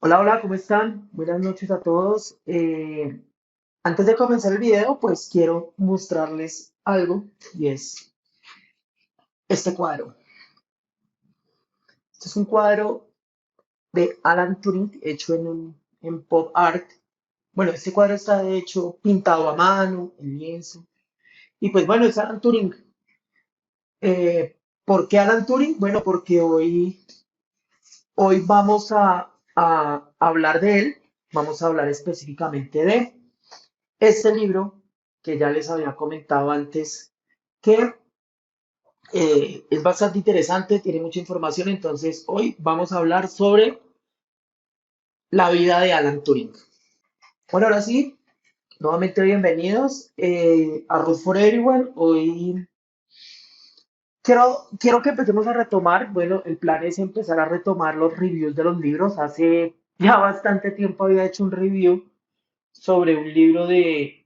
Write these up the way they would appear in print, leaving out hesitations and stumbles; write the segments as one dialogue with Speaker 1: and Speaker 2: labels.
Speaker 1: Hola, hola, ¿cómo están? Buenas noches a todos. Antes de comenzar el video, pues quiero mostrarles algo y es este cuadro. Este es un cuadro de Alan Turing hecho en pop art. Bueno, este cuadro está de hecho pintado a mano, en lienzo. Y pues bueno, es Alan Turing. ¿Por qué Alan Turing? Bueno, porque hoy vamos a hablar de él. Vamos a hablar específicamente de este libro que ya les había comentado antes, que es bastante interesante, tiene mucha información, entonces hoy vamos a hablar sobre la vida de Alan Turing. Bueno, ahora sí, nuevamente bienvenidos a Root for Everyone. Hoy quiero que empecemos a retomar, bueno, el plan es empezar a retomar los reviews de los libros. Hace ya bastante tiempo había hecho un review sobre un libro de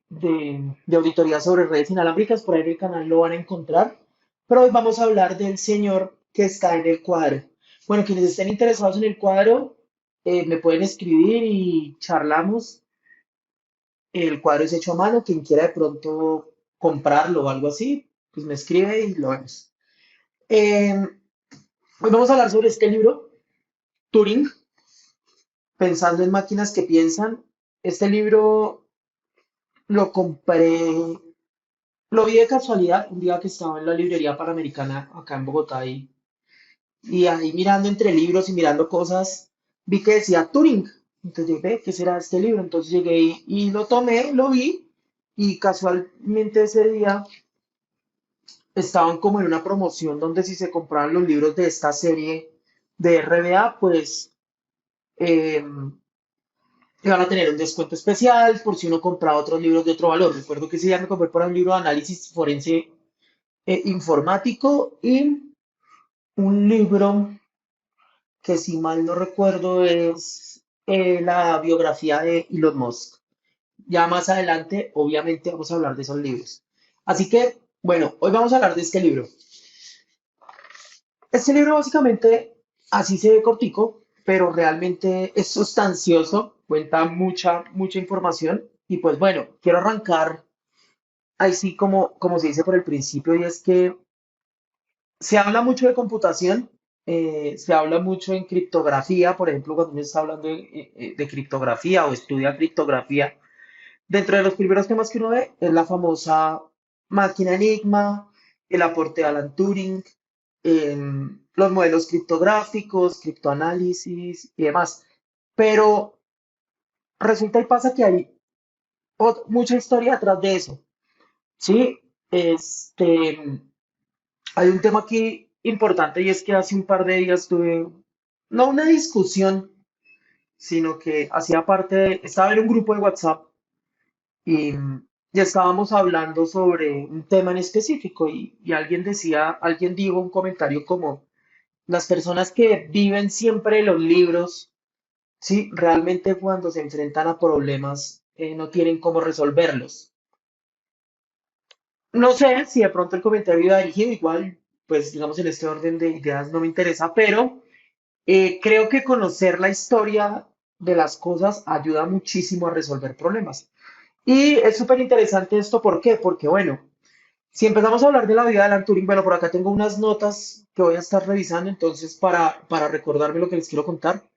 Speaker 1: auditoría sobre redes inalámbricas, por ahí en el canal lo van a encontrar. Pero hoy vamos a hablar del señor que está en el cuadro. Bueno, quienes estén interesados en el cuadro, me pueden escribir y charlamos. El cuadro es hecho a mano, quien quiera de pronto comprarlo o algo así, pues me escribe y lo vemos. Eh, Hoy vamos a hablar sobre este libro, Turing, pensando en máquinas que piensan. Este libro lo compré. Lo vi de casualidad un día que estaba en la librería Panamericana acá en Bogotá y ahí mirando entre libros y mirando cosas, vi que decía Turing. Entonces yo ve, ¿qué será este libro? Entonces llegué y lo tomé, lo vi y casualmente ese día estaban como en una promoción donde si se compraban los libros de esta serie de RBA, pues eh, iban a tener un descuento especial por si uno compraba otros libros de otro valor. Recuerdo que ese día me compré por un libro de análisis forense informático y un libro que si mal no recuerdo es la biografía de Elon Musk. Ya más adelante, obviamente, vamos a hablar de esos libros. Así que, bueno, hoy vamos a hablar de este libro. Este libro básicamente, así se ve cortico, pero realmente es sustancioso, cuenta mucha información. Y pues bueno, quiero arrancar ahí sí como se dice por el principio, y es que se habla mucho de computación, se habla mucho en criptografía, por ejemplo, cuando uno está hablando de criptografía o estudia criptografía, dentro de los primeros temas que uno ve es la famosa máquina Enigma, el aporte de Alan Turing, los modelos criptográficos, criptoanálisis y demás. Pero resulta y pasa que hay mucha historia detrás de eso, ¿sí? Hay un tema aquí importante y es que hace un par de días tuve, no una discusión, sino que hacía estaba en un grupo de WhatsApp y ya estábamos hablando sobre un tema en específico y alguien dijo un comentario como, las personas que viven siempre los libros, sí, realmente cuando se enfrentan a problemas no tienen cómo resolverlos. No sé si de pronto el comentario iba dirigido, igual, pues digamos en este orden de ideas no me interesa, pero creo que conocer la historia de las cosas ayuda muchísimo a resolver problemas. Y es súper interesante esto, ¿por qué? Porque, bueno, si empezamos a hablar de la vida de Alan Turing, bueno, por acá tengo unas notas que voy a estar revisando, entonces, para recordarme lo que les quiero contar.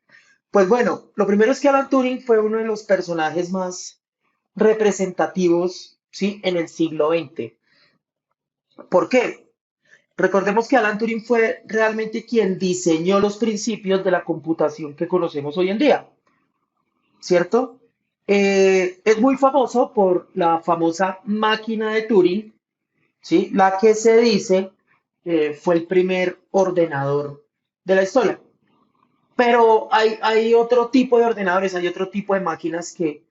Speaker 1: Pues bueno, lo primero es que Alan Turing fue uno de los personajes más representativos, ¿sí? En el siglo XX. ¿Por qué? Recordemos que Alan Turing fue realmente quien diseñó los principios de la computación que conocemos hoy en día, ¿cierto? Es muy famoso por la famosa máquina de Turing, ¿sí? La que se dice fue el primer ordenador de la historia. Pero hay otro tipo de ordenadores, hay otro tipo de máquinas que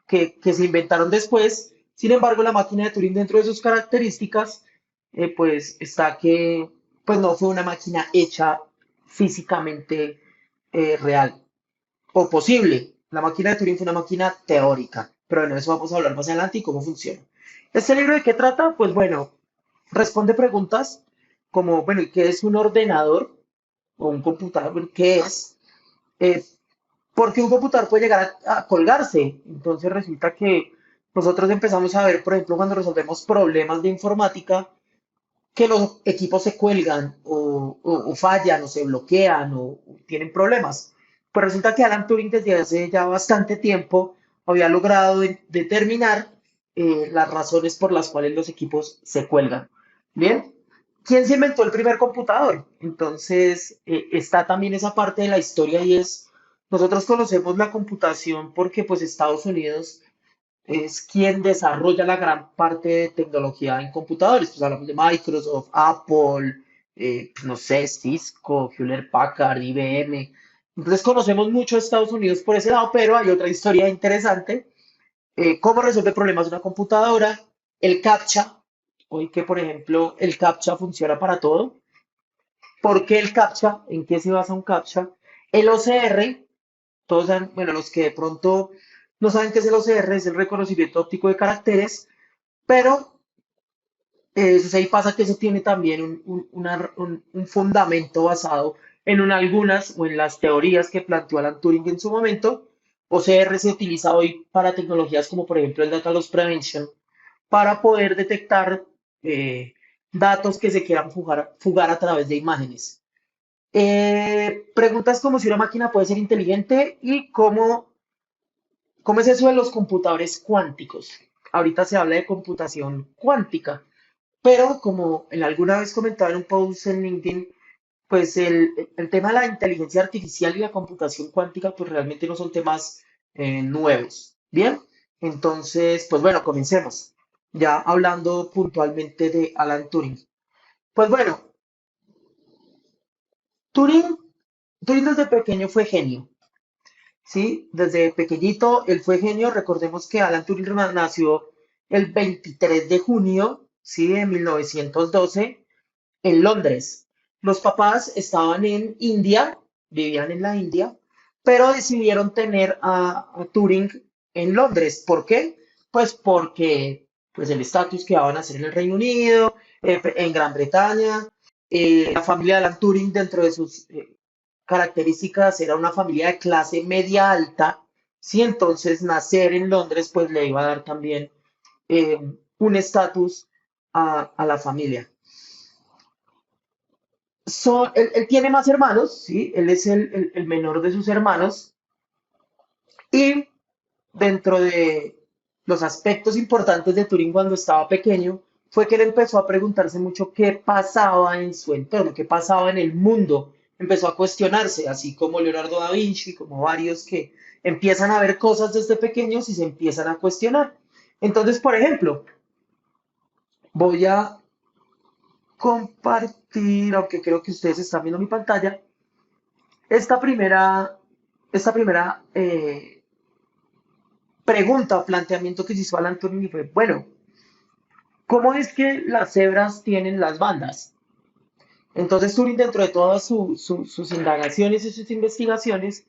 Speaker 1: se inventaron después. Sin embargo, la máquina de Turing, dentro de sus características, pues está que pues no fue una máquina hecha físicamente real o posible. La máquina de Turing fue una máquina teórica, pero bueno, eso vamos a hablar más adelante y cómo funciona. ¿Este libro de qué trata? Pues bueno, responde preguntas como, bueno, ¿y qué es un ordenador o un computador? ¿Qué es? Eh, porque un computador puede llegar a colgarse. Entonces resulta que nosotros empezamos a ver, por ejemplo, cuando resolvemos problemas de informática, que los equipos se cuelgan o fallan o se bloquean o tienen problemas. Pues resulta que Alan Turing desde hace ya bastante tiempo había logrado determinar las razones por las cuales los equipos se cuelgan. Bien, ¿quién se inventó el primer computador? Entonces está también esa parte de la historia y es, nosotros conocemos la computación porque pues Estados Unidos es quien desarrolla la gran parte de tecnología en computadores. Pues hablamos de Microsoft, Apple, pues, no sé, Cisco, Hewlett Packard, IBM. Entonces conocemos mucho a Estados Unidos por ese lado, pero hay otra historia interesante. ¿Cómo resuelve problemas una computadora? El CAPTCHA. Hoy que, por ejemplo, el CAPTCHA funciona para todo. ¿Por qué el CAPTCHA? ¿En qué se basa un CAPTCHA? El OCR, todos saben, bueno, los que de pronto no saben qué es el OCR, es el reconocimiento óptico de caracteres, pero ahí pasa que eso tiene también un fundamento basado en algunas o en las teorías que planteó Alan Turing en su momento. OCR se utiliza hoy para tecnologías como por ejemplo el Data Loss Prevention, para poder detectar eh, datos que se quieran fugar a través de imágenes. Preguntas como si una máquina puede ser inteligente y cómo es eso de los computadores cuánticos. Ahorita se habla de computación cuántica. Pero como en alguna vez comentaba en un post en LinkedIn, pues el tema de la inteligencia artificial y la computación cuántica, pues realmente no son temas nuevos. Bien, entonces, pues bueno, comencemos. Ya hablando puntualmente de Alan Turing. Pues bueno, Turing, Turing desde pequeño fue genio, ¿sí? Desde pequeñito él fue genio. Recordemos que Alan Turing nació el 23 de junio, ¿sí? De 1912 en Londres. Los papás estaban en India, vivían en la India, pero decidieron tener a Turing en Londres. ¿Por qué? Pues porque pues el estatus que iban a hacer en el Reino Unido, en Gran Bretaña. La familia de Alan Turing, dentro de sus características, era una familia de clase media alta. Sí, entonces nacer en Londres pues le iba a dar también eh, un estatus a la familia. Él tiene más hermanos, ¿sí? Él es el menor de sus hermanos y dentro de los aspectos importantes de Turing cuando estaba pequeño fue que él empezó a preguntarse mucho qué pasaba en su entorno, qué pasaba en el mundo. Empezó a cuestionarse, así como Leonardo da Vinci, como varios que empiezan a ver cosas desde pequeños y se empiezan a cuestionar. Entonces, por ejemplo, voy a compartir, aunque creo que ustedes están viendo mi pantalla, esta primera, esta primera pregunta o planteamiento que se hizo Alan Turing fue, bueno, ¿cómo es que las cebras tienen las bandas? Entonces Turing, dentro de todas sus indagaciones y sus investigaciones,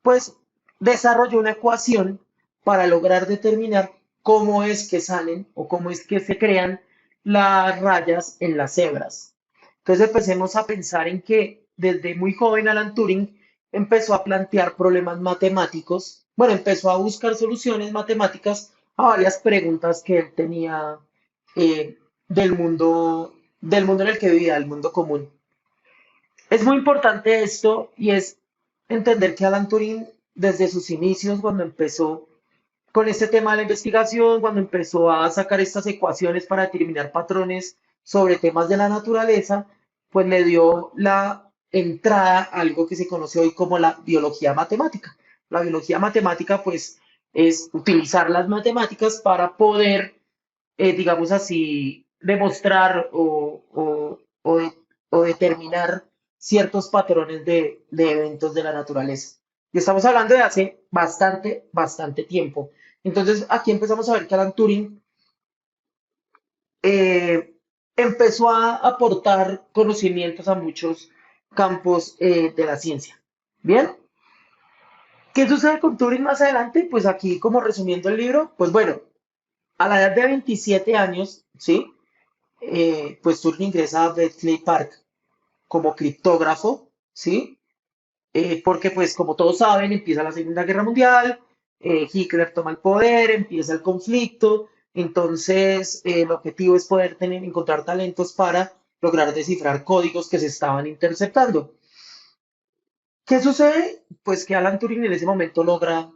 Speaker 1: pues desarrolló una ecuación para lograr determinar cómo es que salen o cómo es que se crean las rayas en las cebras. Entonces empecemos a pensar en que desde muy joven Alan Turing empezó a plantear problemas matemáticos, bueno, empezó a buscar soluciones matemáticas a varias preguntas que él tenía eh, del mundo en el que vivía, del mundo común. Es muy importante esto y es entender que Alan Turing, desde sus inicios, cuando empezó con este tema de la investigación, cuando empezó a sacar estas ecuaciones para determinar patrones sobre temas de la naturaleza, pues le dio la entrada a algo que se conoce hoy como la biología matemática. La biología matemática, pues, es utilizar las matemáticas para poder, digamos así, demostrar o determinar ciertos patrones de eventos de la naturaleza. Y estamos hablando de hace bastante, bastante tiempo. Entonces, aquí empezamos a ver que Alan Turing eh, empezó a aportar conocimientos a muchos campos de la ciencia. Bien, ¿qué sucede con Turing más adelante? Pues aquí, como resumiendo el libro, pues bueno, a la edad de 27 años, ¿sí? Pues Turing ingresa a Bletchley Park como criptógrafo, ¿sí? porque pues como todos saben, empieza la Segunda Guerra Mundial, Hitler toma el poder, empieza el conflicto, entonces el objetivo es poder encontrar talentos para lograr descifrar códigos que se estaban interceptando. ¿Qué sucede? Pues que Alan Turing en ese momento logra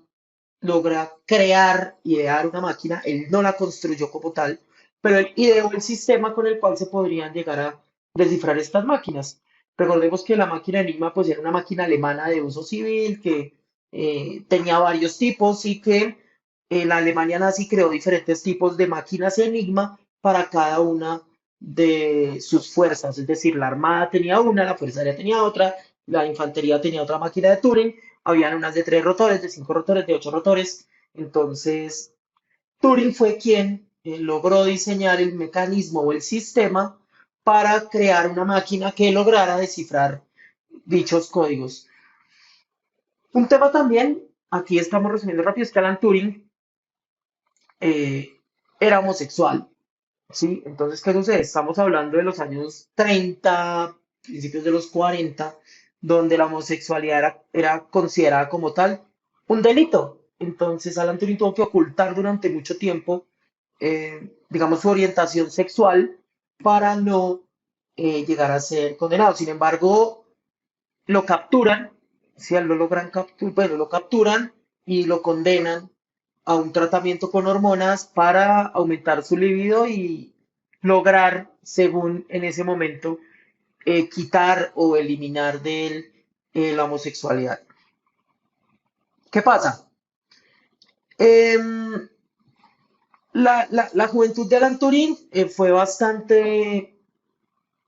Speaker 1: crear, idear una máquina, él no la construyó como tal, pero él ideó el sistema con el cual se podrían llegar a descifrar estas máquinas. Recordemos que la máquina Enigma pues era una máquina alemana de uso civil que tenía varios tipos y que la Alemania nazi creó diferentes tipos de máquinas Enigma para cada una de sus fuerzas, es decir, la Armada tenía una, la Fuerza Aérea tenía otra, la Infantería tenía otra máquina de Turing, habían unas de 3 rotores, de 5 rotores, de 8 rotores. Entonces, Turing fue quien logró diseñar el mecanismo o el sistema para crear una máquina que lograra descifrar dichos códigos. Un tema también, aquí estamos resumiendo rápido, es que Alan Turing eh, era homosexual, ¿sí? Entonces, ¿qué sucede? Estamos hablando de los años 30, principios de los 40, donde la homosexualidad era considerada como tal un delito. Entonces, Alan Turing tuvo que ocultar durante mucho tiempo, digamos, su orientación sexual para no llegar a ser condenado. Sin embargo, lo capturan, si lo logran capturar, bueno, lo capturan y lo condenan a un tratamiento con hormonas para aumentar su libido y lograr, según en ese momento, quitar o eliminar de él la homosexualidad. ¿Qué pasa? Em, la juventud de Alan Turing fue bastante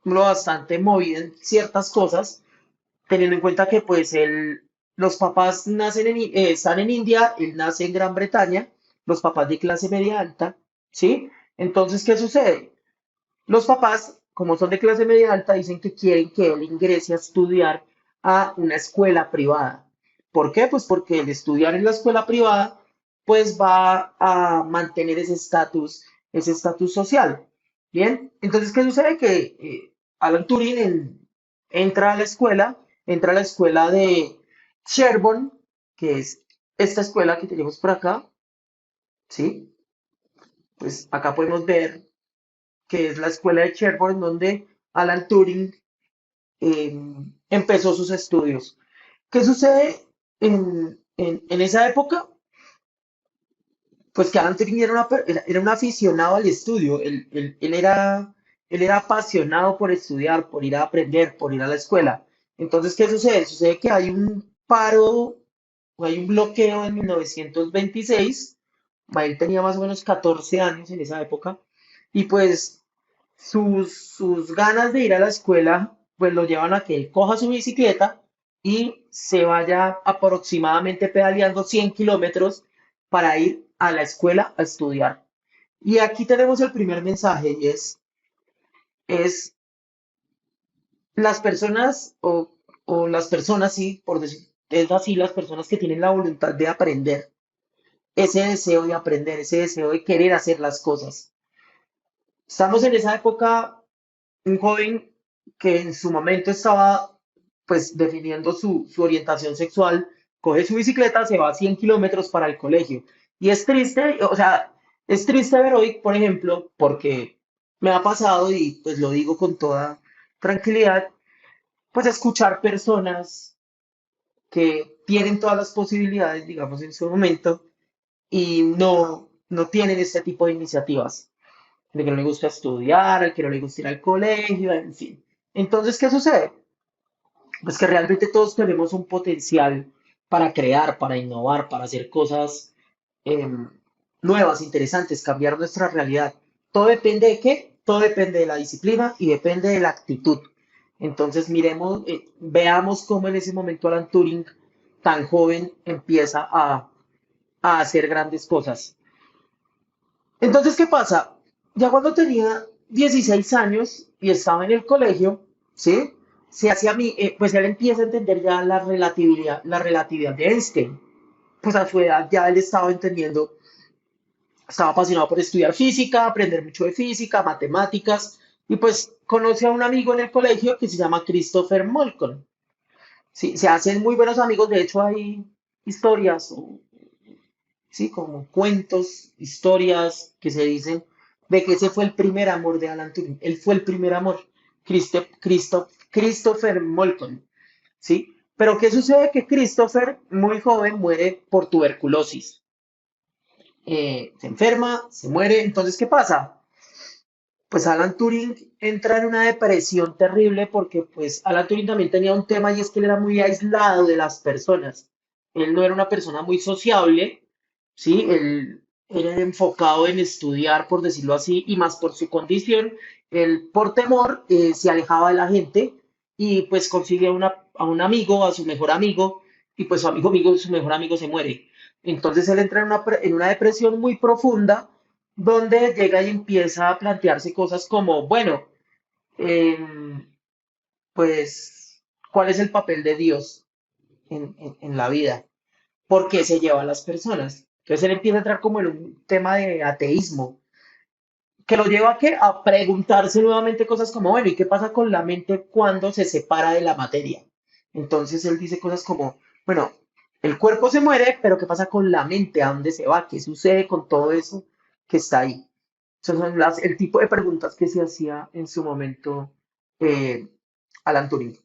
Speaker 1: movida en ciertas cosas, teniendo en cuenta que pues los papás están en India, él nace en Gran Bretaña, los papás de clase media alta, ¿sí? Entonces, ¿qué sucede? Los papás, como son de clase media alta, dicen que quieren que él ingrese a estudiar a una escuela privada. ¿Por qué? Pues porque el estudiar en la escuela privada, pues va a mantener ese estatus social. Bien, entonces, ¿qué sucede? Que Alan Turing entra a la escuela de Sherborne, que es esta escuela que tenemos por acá, ¿sí? Pues acá podemos ver que es la escuela de Sherborne, donde Alan Turing eh, empezó sus estudios. ¿Qué sucede en esa época? Pues que Alan Turing era un aficionado al estudio, él era apasionado por estudiar, por ir a aprender, por ir a la escuela. Entonces, ¿qué sucede? Sucede que hay un paro o hay un bloqueo en 1926, él tenía más o menos 14 años en esa época, y pues sus ganas de ir a la escuela, pues lo llevan a que él coja su bicicleta y se vaya aproximadamente pedaleando 100 kilómetros para ir a la escuela a estudiar. Y aquí tenemos el primer mensaje y es las personas o las personas, sí, por decir, es así, las personas que tienen la voluntad de aprender, ese deseo de aprender, ese deseo de querer hacer las cosas. Estamos en esa época, un joven que en su momento estaba pues definiendo su orientación sexual, coge su bicicleta, se va a 100 kilómetros para el colegio. Y es triste, o sea, es triste ver hoy, por ejemplo, porque me ha pasado y pues lo digo con toda tranquilidad, pues escuchar personas que tienen todas las posibilidades, digamos, en su momento y no tienen este tipo de iniciativas de que no le gusta estudiar, al que no le gusta ir al colegio, en fin. Entonces, ¿qué sucede? Pues que realmente todos tenemos un potencial para crear, para innovar, para hacer cosas em, nuevas, interesantes, cambiar nuestra realidad. ¿Todo depende de qué? Todo depende de la disciplina y depende de la actitud. Entonces, miremos, veamos cómo en ese momento Alan Turing, tan joven, empieza a hacer grandes cosas. Entonces, ¿qué pasa? Ya cuando tenía 16 años y estaba en el colegio, ¿sí? Se hacía pues él empieza a entender ya la relatividad de Einstein. Pues a su edad ya él estaba entendiendo, estaba apasionado por estudiar física, aprender mucho de física, matemáticas, y pues conoce a un amigo en el colegio que se llama Christopher Malcolm. Sí, se hacen muy buenos amigos. De hecho, hay historias, sí, como cuentos, historias que se dicen de que ese fue el primer amor de Alan Turing. Él fue el primer amor, Christopher Molton, ¿sí? Pero ¿qué sucede? Que Christopher, muy joven, muere por tuberculosis. Se enferma, se muere. Entonces, ¿qué pasa? Pues Alan Turing entra en una depresión terrible porque pues Alan Turing también tenía un tema y es que él era muy aislado de las personas. Él no era una persona muy sociable, ¿sí? Él era enfocado en estudiar, por decirlo así, y más por su condición. Él, por temor, se alejaba de la gente y pues consigue a un amigo, a su mejor amigo, y pues su mejor amigo se muere. Entonces él entra en una depresión muy profunda donde llega y empieza a plantearse cosas como, bueno, em, pues, ¿cuál es el papel de Dios en la vida? ¿Por qué se lleva a las personas? Entonces él empieza a entrar como en un tema de ateísmo, que lo lleva a preguntarse nuevamente cosas como, bueno, ¿y qué pasa con la mente cuando se separa de la materia? Entonces él dice cosas como, bueno, el cuerpo se muere, pero ¿qué pasa con la mente? ¿A dónde se va? ¿Qué sucede con todo eso que está ahí? Esas son el tipo de preguntas que se hacía en su momento eh, Alan Turing.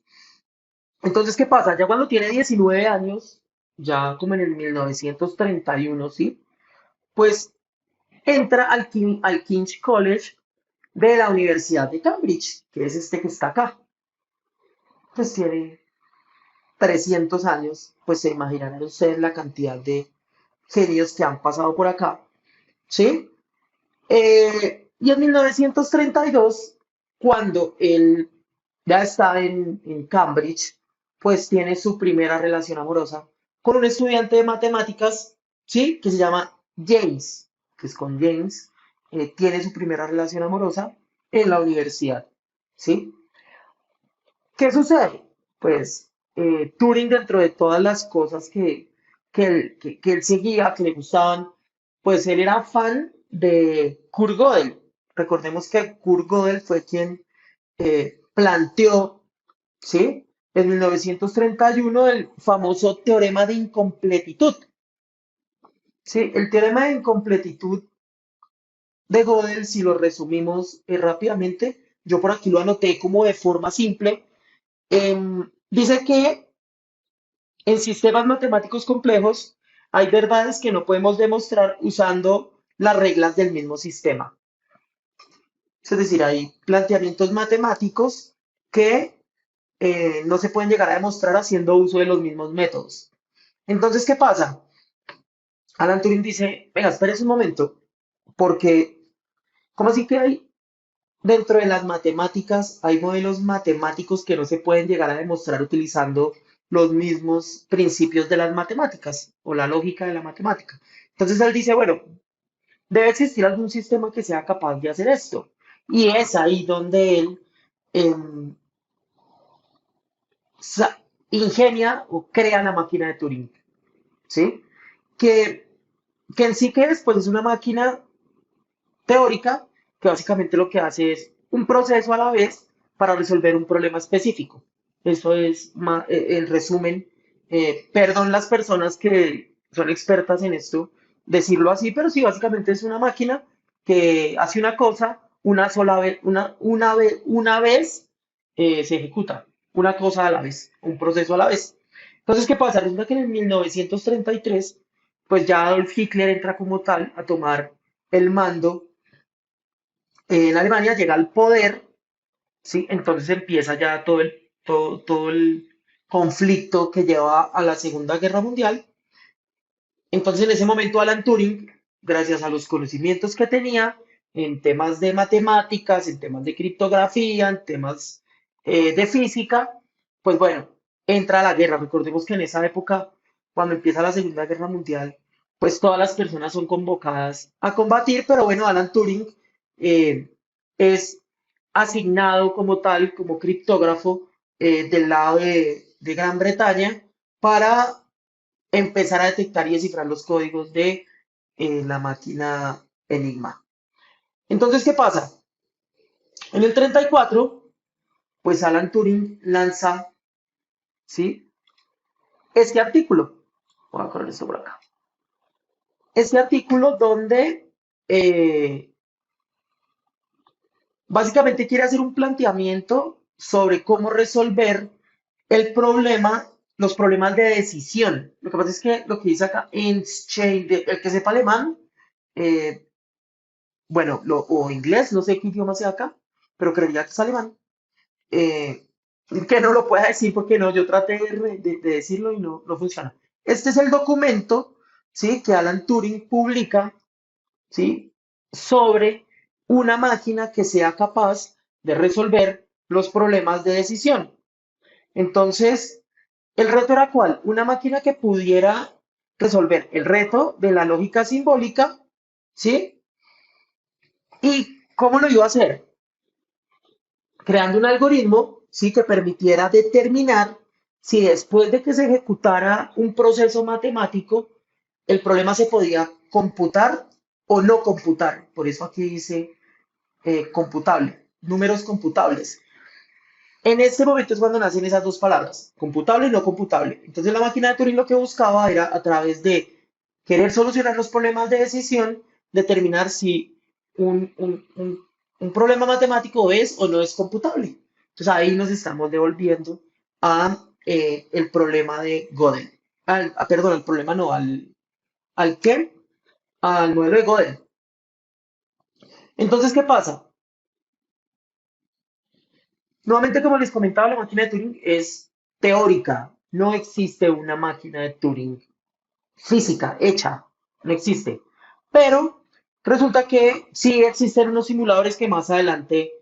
Speaker 1: Entonces, ¿qué pasa? Ya cuando tiene 19 años, ya como en el 1931, ¿sí? Pues entra al King's College de la Universidad de Cambridge, que es este que está acá. Pues tiene 300 años, pues se imaginarán ustedes la cantidad de genios que han pasado por acá, ¿sí? Y en 1932, cuando él ya está en Cambridge, pues tiene su primera relación amorosa con un estudiante de matemáticas, ¿sí? Que se llama James, que es con James, tiene su primera relación amorosa en la universidad, ¿sí? ¿Qué sucede? Pues Turing, dentro de todas las cosas que él seguía, que le gustaban, pues él era fan de Kurt Gödel. Recordemos que Kurt Gödel fue quien planteó, ¿sí? En 1931 el famoso teorema de incompletitud. ¿Sí? El teorema de incompletitud de Gödel, si lo resumimos rápidamente, yo por aquí lo anoté como de forma simple, dice que en sistemas matemáticos complejos hay verdades que no podemos demostrar usando las reglas del mismo sistema. Es decir, hay planteamientos matemáticos que no se pueden llegar a demostrar haciendo uso de los mismos métodos. Entonces, ¿qué pasa? Alan Turing dice, venga, espérese un momento, porque, ¿cómo así que hay dentro de las matemáticas, hay modelos matemáticos que no se pueden llegar a demostrar utilizando los mismos principios de las matemáticas o la lógica de la matemática? Entonces él dice, bueno, debe existir algún sistema que sea capaz de hacer esto. Y es ahí donde él em, ingenia o crea la máquina de Turing, ¿sí? Que, que en sí que es, pues es una máquina teórica que básicamente lo que hace es un proceso a la vez para resolver un problema específico. Eso es, en resumen, perdón las personas que son expertas en esto, decirlo así, pero sí, básicamente es una máquina que hace una cosa una sola vez, una vez se ejecuta, una cosa a la vez, un proceso a la vez. Entonces, ¿qué pasa? Resulta que en el 1933, pues ya Adolf Hitler entra como tal a tomar el mando en Alemania, llega al poder, ¿sí? Entonces empieza ya todo el conflicto que lleva a la Segunda Guerra Mundial. Entonces en ese momento Alan Turing, gracias a los conocimientos que tenía en temas de matemáticas, en temas de criptografía, en temas de física, pues bueno, entra a la guerra. Recordemos que en esa época, cuando empieza la Segunda Guerra Mundial, pues todas las personas son convocadas a combatir, pero bueno, Alan Turing eh, es asignado como tal, como criptógrafo del lado de Gran Bretaña para empezar a detectar y descifrar los códigos de la máquina Enigma. Entonces, ¿qué pasa? En el 34, pues Alan Turing lanza, ¿sí? este artículo. Voy a poner esto por acá. Este artículo donde eh, básicamente quiere hacer un planteamiento sobre cómo resolver el problema, los problemas de decisión. Lo que pasa es que lo que dice acá, Entscheid, el que sepa alemán, eh, bueno, o inglés, no sé qué idioma sea acá, pero creería que es alemán. eh, que no lo pueda decir porque no, yo traté de decirlo y no, no funciona. Este es el documento, ¿sí? Que Alan Turing publica, ¿sí? Sobre una máquina que sea capaz de resolver los problemas de decisión. Entonces, el reto era cuál? Una máquina que pudiera resolver el reto de la lógica simbólica, ¿sí? ¿Y cómo lo iba a hacer? Creando un algoritmo, ¿sí? Que permitiera determinar si después de que se ejecutara un proceso matemático, el problema se podía computar o no computar. Por eso aquí dice computable, números computables. En este momento es cuando nacen esas dos palabras, computable y no computable. Entonces la máquina de Turing lo que buscaba era a través de querer solucionar los problemas de decisión, determinar si un problema matemático es o no es computable. Entonces ahí nos estamos devolviendo a el problema de Gödel. Perdón, el problema no, ¿al qué? Al modelo de Gödel. Entonces, ¿qué pasa? Nuevamente, como les comentaba, la máquina de Turing es teórica. No existe una máquina de Turing física, hecha. No existe. Pero resulta que sí existen unos simuladores que más adelante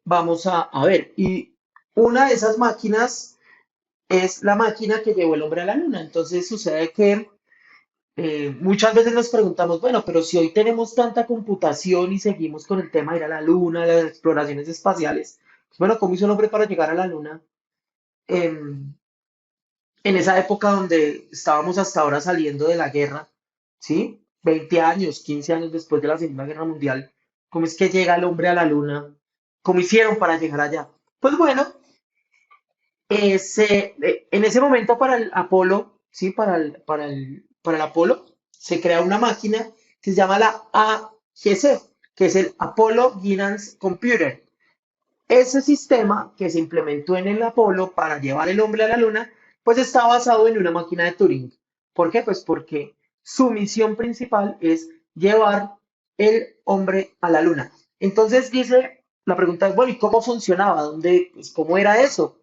Speaker 1: vamos a ver. Y una de esas máquinas es la máquina que llevó el hombre a la luna. Entonces sucede que muchas veces nos preguntamos, bueno, pero si hoy tenemos tanta computación y seguimos con el tema de ir a la luna, las exploraciones espaciales, pues bueno, ¿cómo hizo el hombre para llegar a la luna en, en esa época donde estábamos hasta ahora saliendo de la guerra? ¿Sí? 20 años, 15 años después de la Segunda Guerra Mundial, ¿cómo es que llega el hombre a la luna? ¿Cómo hicieron para llegar allá? Pues bueno, en ese momento para el Apolo, ¿sí? Para el Apolo, se crea una máquina que se llama la AGC, que es el Apollo Guidance Computer. Ese sistema que se implementó en el Apolo para llevar el hombre a la luna, pues está basado en una máquina de Turing. ¿Por qué? Pues porque su misión principal es llevar el hombre a la luna. Entonces dice, la pregunta es, bueno, ¿y cómo funcionaba? ¿Dónde, pues, cómo era eso?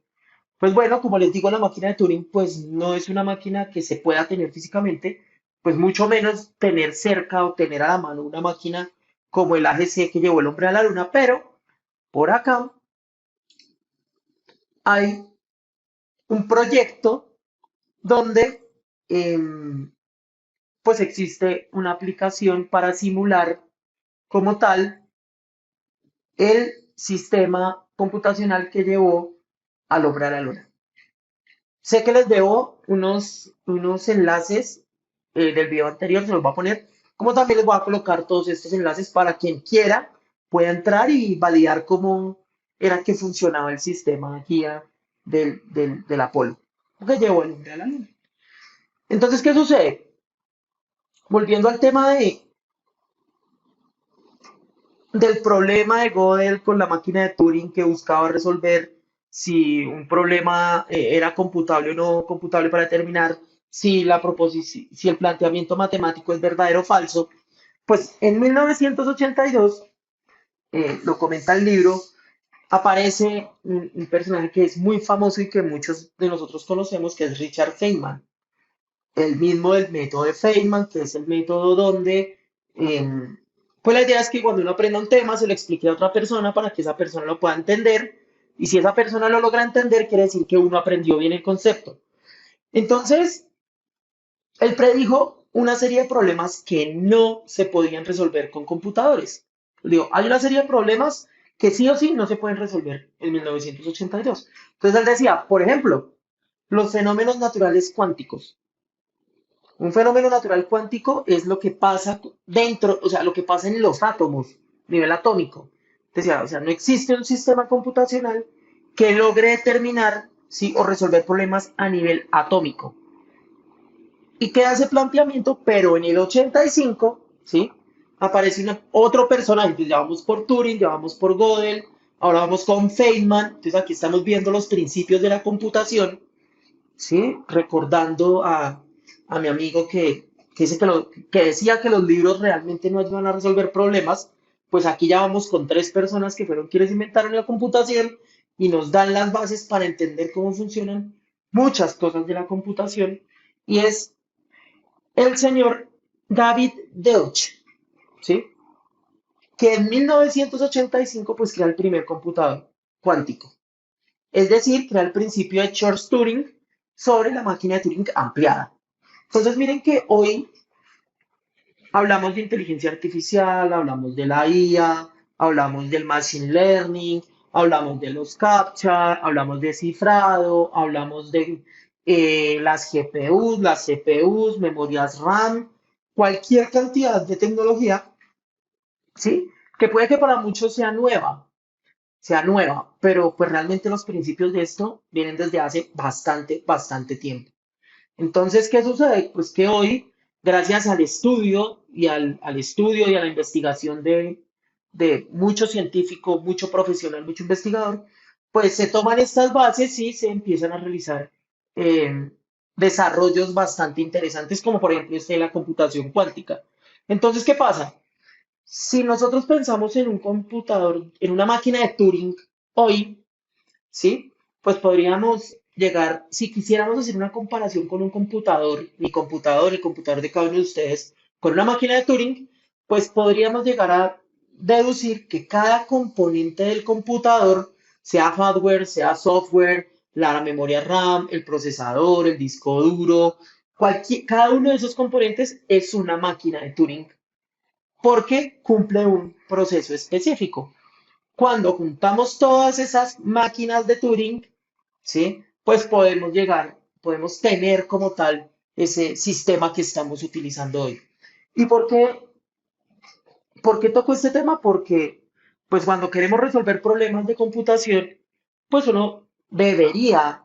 Speaker 1: Pues bueno, como les digo, la máquina de Turing pues no es una máquina que se pueda tener físicamente, pues mucho menos tener cerca o tener a la mano una máquina como el AGC que llevó el hombre a la luna, pero por acá hay un proyecto donde pues existe una aplicación para simular como tal el sistema computacional que llevó al hombre a la luna. Sé que les debo unos enlaces del video anterior, se los voy a poner, como también les voy a colocar todos estos enlaces para quien quiera pueda entrar y validar cómo era que funcionaba el sistema guía del Apolo, que llevó el hombre a la luna. Entonces, ¿qué sucede? Volviendo al tema del problema de Gödel con la máquina de Turing que buscaba resolver si un problema era computable o no computable para determinar si el planteamiento matemático es verdadero o falso, pues en 1982, lo comenta el libro, aparece un personaje que es muy famoso y que muchos de nosotros conocemos, que es Richard Feynman, el mismo del método de Feynman, que es el método donde, em, pues la idea es que cuando uno aprenda un tema se lo explique a otra persona para que esa persona lo pueda entender. Y si esa persona lo logra entender, quiere decir que uno aprendió bien el concepto. Entonces, él predijo una serie de problemas que no se podían resolver con computadores. Digo, hay una serie de problemas que sí o sí no se pueden resolver en 1982. Entonces él decía, por ejemplo, los fenómenos naturales cuánticos. Un fenómeno natural cuántico es lo que pasa dentro, o sea, lo que pasa en los átomos, a nivel atómico. Decía, o sea, no existe un sistema computacional que logre determinar ¿sí? O resolver problemas a nivel atómico. Y queda ese planteamiento, pero en el 85, ¿sí? Aparece otro personaje, entonces ya vamos por Turing, ya vamos por Gödel, ahora vamos con Feynman, entonces aquí estamos viendo los principios de la computación, ¿sí? Recordando a mi amigo que decía que los libros realmente no ayudan a resolver problemas, pues aquí ya vamos con tres personas que fueron quienes inventaron la computación y nos dan las bases para entender cómo funcionan muchas cosas de la computación, y es el señor David Deutsch, ¿sí? Que en 1985 pues crea el primer computador cuántico. Es decir, crea el principio de Church-Turing sobre la máquina de Turing ampliada. Entonces miren que hoy hablamos de inteligencia artificial, hablamos de la IA, hablamos del machine learning, hablamos de los captcha, hablamos de cifrado, hablamos de las GPUs, las CPUs, memorias RAM, cualquier cantidad de tecnología, ¿sí? Que puede que para muchos sea nueva, pero pues realmente los principios de esto vienen desde hace bastante, bastante tiempo. Entonces, ¿qué sucede? Pues que hoy, gracias al estudio al estudio y a la investigación de mucho científico, mucho profesional, mucho investigador, pues se toman estas bases y se empiezan a realizar eh, desarrollos bastante interesantes, como por ejemplo este de la computación cuántica. Entonces, ¿qué pasa? Si nosotros pensamos en un computador, en una máquina de Turing hoy, ¿sí? Pues podríamos llegar, si quisiéramos hacer una comparación con un computador, mi computador, el computador de cada uno de ustedes, con una máquina de Turing, pues podríamos llegar a deducir que cada componente del computador, sea hardware, sea software, la memoria RAM, el procesador, el disco duro, cada uno de esos componentes es una máquina de Turing porque cumple un proceso específico. Cuando juntamos todas esas máquinas de Turing, ¿sí? Pues podemos tener como tal ese sistema que estamos utilizando hoy. ¿Y por qué toco este tema? Porque, pues cuando queremos resolver problemas de computación, pues uno debería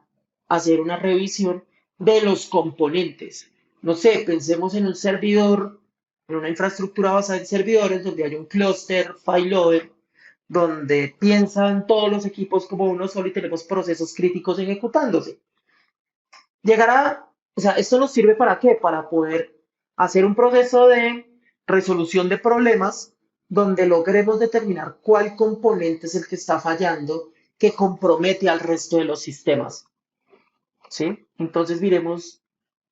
Speaker 1: hacer una revisión de los componentes. No sé, pensemos en un servidor, en una infraestructura basada en servidores donde hay un clúster, failover, donde piensan todos los equipos como uno solo y tenemos procesos críticos ejecutándose. Llegará, o sea, esto nos sirve para qué? Para poder hacer un proceso de resolución de problemas donde logremos determinar cuál componente es el que está fallando, que compromete al resto de los sistemas, ¿sí? Entonces miremos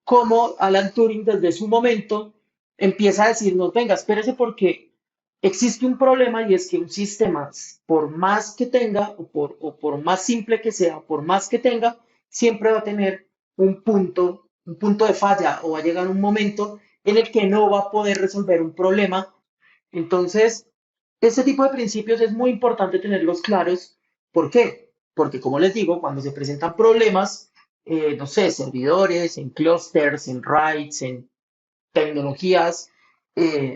Speaker 1: cómo Alan Turing desde su momento empieza a decirnos, venga, espérese porque existe un problema y es que un sistema, por más que tenga o por más simple que sea, por más que tenga, siempre va a tener un punto de falla o va a llegar un momento en el que no va a poder resolver un problema. Entonces, este tipo de principios es muy importante tenerlos claros. ¿Por qué? Porque, como les digo, cuando se presentan problemas, no sé, servidores, en clusters, en RAIDs, en tecnologías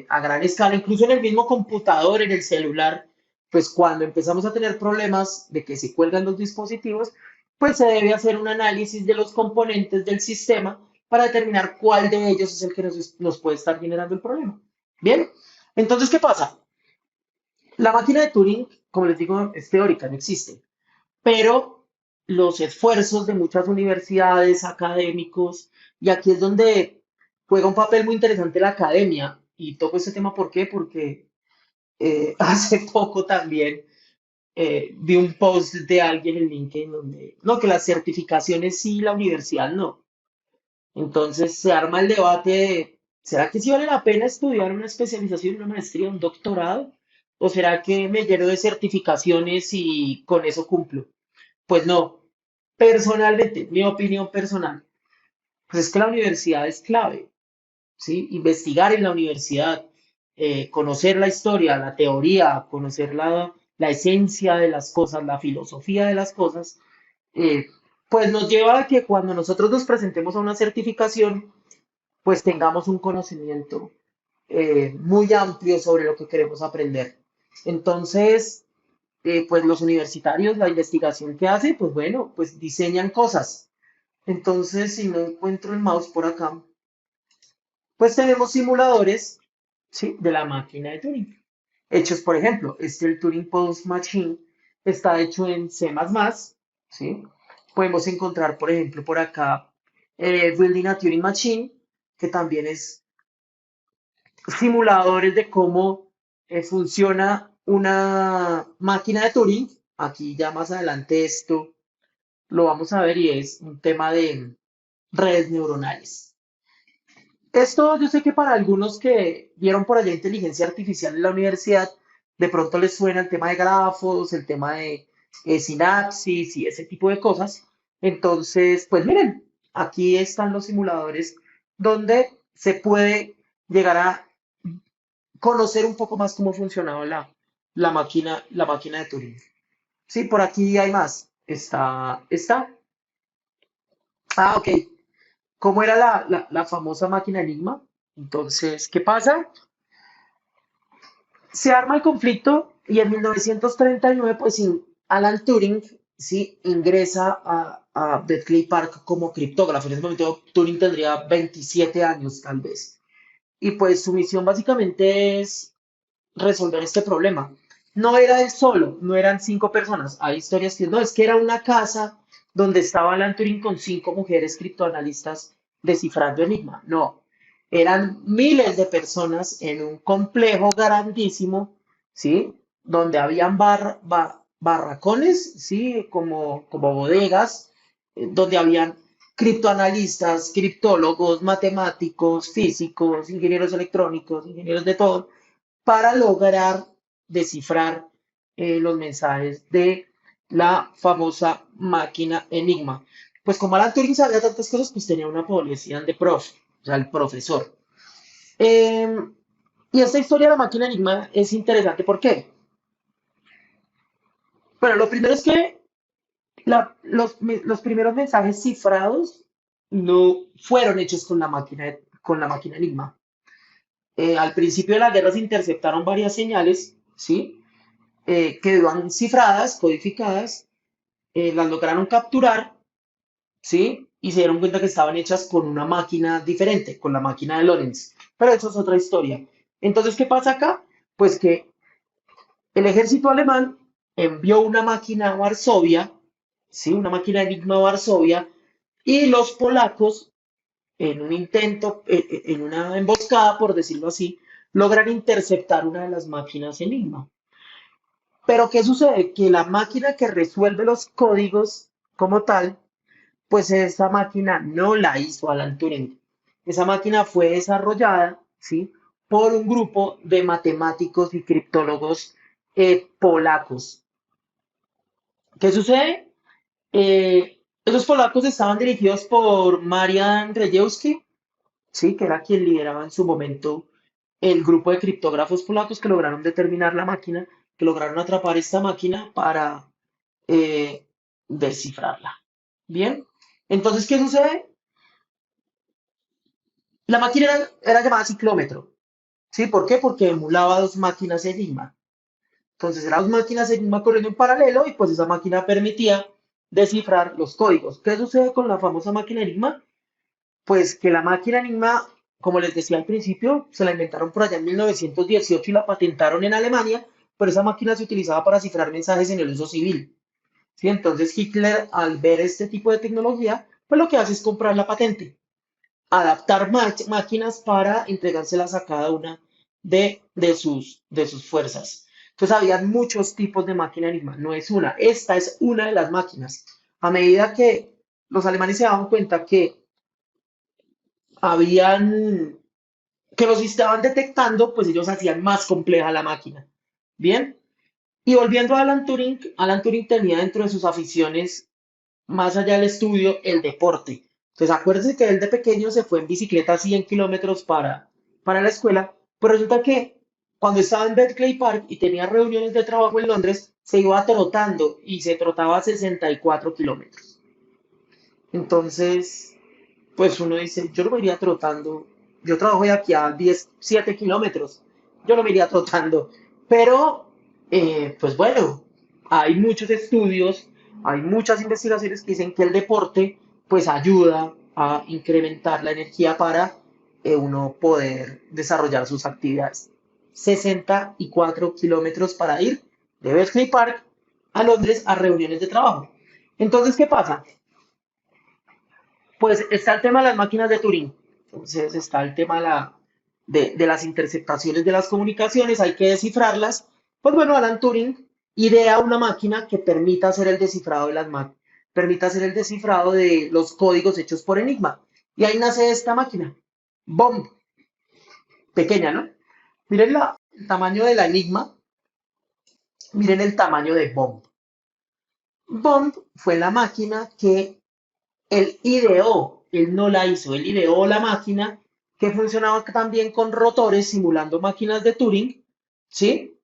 Speaker 1: a gran escala, incluso en el mismo computador, en el celular, pues cuando empezamos a tener problemas de que se cuelgan los dispositivos, pues se debe hacer un análisis de los componentes del sistema para determinar cuál de ellos es el que nos puede estar generando el problema. Bien, entonces, ¿qué pasa? La máquina de Turing, como les digo, es teórica, no existe, pero los esfuerzos de muchas universidades, académicos, y aquí es donde juega un papel muy interesante la academia. Y toco este tema, ¿por qué? Porque hace poco también vi un post de alguien en LinkedIn donde, no, que las certificaciones sí, la universidad no. Entonces se arma el debate de, ¿será que sí vale la pena estudiar una especialización, una maestría, un doctorado? ¿O será que me lleno de certificaciones y con eso cumplo? Pues no, personalmente, mi opinión personal, pues es que la universidad es clave, ¿sí? Investigar en la universidad, conocer la historia, la teoría, conocer la esencia de las cosas, la filosofía de las cosas, eh, pues nos lleva a que cuando nosotros nos presentemos a una certificación, pues tengamos un conocimiento muy amplio sobre lo que queremos aprender. Entonces, pues los universitarios, la investigación que hace, pues bueno, pues diseñan cosas. Entonces, si no encuentro el mouse por acá, pues tenemos simuladores, ¿sí? De la máquina de Turing. Hechos, por ejemplo, el Turing Pulse Machine está hecho en C++, ¿sí? Podemos encontrar, por ejemplo, por acá, Building a Turing Machine, que también es simuladores de cómo funciona una máquina de Turing. Aquí ya más adelante esto lo vamos a ver y es un tema de redes neuronales. Esto yo sé que para algunos que vieron por allá inteligencia artificial en la universidad, de pronto les suena el tema de grafos, el tema de sinapsis y ese tipo de cosas. Entonces, pues miren, aquí están los simuladores donde se puede llegar a conocer un poco más cómo funcionaba la máquina de Turing. Sí, por aquí hay más. Está. Ah, ok. ¿Cómo era la famosa máquina Enigma? Entonces, ¿qué pasa? Se arma el conflicto y en 1939, pues Alan Turing, sí, ingresa a Bletchley Park como criptógrafo. En ese momento Turing tendría 27 años, tal vez. Y pues su misión básicamente es resolver este problema. No era él solo, no eran 5 personas. Hay historias que no, es que era una casa donde estaba Alan Turing con 5 mujeres criptoanalistas descifrando Enigma. No, eran miles de personas en un complejo grandísimo, ¿sí? Donde habían barracones, ¿sí? Como bodegas, donde habían criptoanalistas, criptólogos, matemáticos, físicos, ingenieros electrónicos, ingenieros de todo para lograr descifrar los mensajes de la famosa máquina Enigma. Pues como Alan Turing sabía tantas cosas, pues tenía una policía de prof, o sea, el profesor. Eh, y esta historia de la máquina Enigma es interesante. ¿Por qué? Bueno, lo primero es que los primeros mensajes cifrados no fueron hechos con la máquina Enigma. Al principio de la guerra se interceptaron varias señales, ¿sí? Quedaron cifradas, codificadas, las lograron capturar, ¿sí? Y se dieron cuenta que estaban hechas con una máquina diferente, con la máquina de Lorentz. Pero eso es otra historia. Entonces, ¿qué pasa acá? Pues que el ejército alemán envió una máquina a Varsovia, ¿sí? Una máquina Enigma a Varsovia, y los polacos, en un intento, en una emboscada, por decirlo así, logran interceptar una de las máquinas Enigma. Pero ¿qué sucede? Que la máquina que resuelve los códigos como tal, pues esa máquina no la hizo Alan Turing. Esa máquina fue desarrollada, ¿sí? Por un grupo de matemáticos y criptólogos polacos. ¿Qué sucede? Esos polacos estaban dirigidos por Marian Rejewski, ¿sí? Que era quien lideraba en su momento el grupo de criptógrafos polacos que lograron determinar la máquina, que lograron atrapar esta máquina para descifrarla. Bien, entonces, ¿qué sucede? La máquina era llamada ciclómetro. ¿Sí? ¿Por qué? Porque emulaba dos máquinas Enigma. Entonces, eran dos máquinas Enigma corriendo en paralelo y pues esa máquina permitía descifrar los códigos. ¿Qué sucede con la famosa máquina Enigma? Pues que la máquina Enigma, como les decía al principio, se la inventaron por allá en 1918 y la patentaron en Alemania, pero esa máquina se utilizaba para cifrar mensajes en el uso civil. ¿Sí? Entonces Hitler, al ver este tipo de tecnología, pues lo que hace es comprar la patente, adaptar máquinas para entregárselas a cada una de sus fuerzas. Entonces había muchos tipos de máquina Enigma, no es una, esta es una de las máquinas. A medida que los alemanes se daban cuenta habían, que los estaban detectando, pues ellos hacían más compleja la máquina. Bien, y volviendo a Alan Turing tenía dentro de sus aficiones más allá del estudio, el deporte. Entonces, acuérdense que él de pequeño se fue en bicicleta 100 kilómetros para la escuela, pero resulta que cuando estaba en Bletchley Park y tenía reuniones de trabajo en Londres, se iba trotando y se trotaba 64 kilómetros. Entonces, pues uno dice, yo no me iría trotando, yo trabajo de aquí a 10 7 kilómetros, yo no me iría trotando, pero, pues bueno. hay muchos estudios, hay muchas investigaciones que dicen que el deporte pues ayuda a incrementar la energía para uno poder desarrollar sus actividades. 64 kilómetros para ir de Bletchley Park a Londres a reuniones de trabajo. Entonces, ¿qué pasa? Pues está el tema de las máquinas de Turing. Entonces está el tema de las interceptaciones de las comunicaciones, hay que descifrarlas. Pues bueno, Alan Turing idea una máquina que permita hacer el descifrado de permita hacer el descifrado de los códigos hechos por Enigma. Y ahí nace esta máquina. Bomb, pequeña, ¿no? Miren el tamaño de la Enigma, miren el tamaño de Bomb. Bomb fue la máquina que él ideó, él no la hizo, él ideó la máquina que funcionaba también con rotores simulando máquinas de Turing, ¿sí?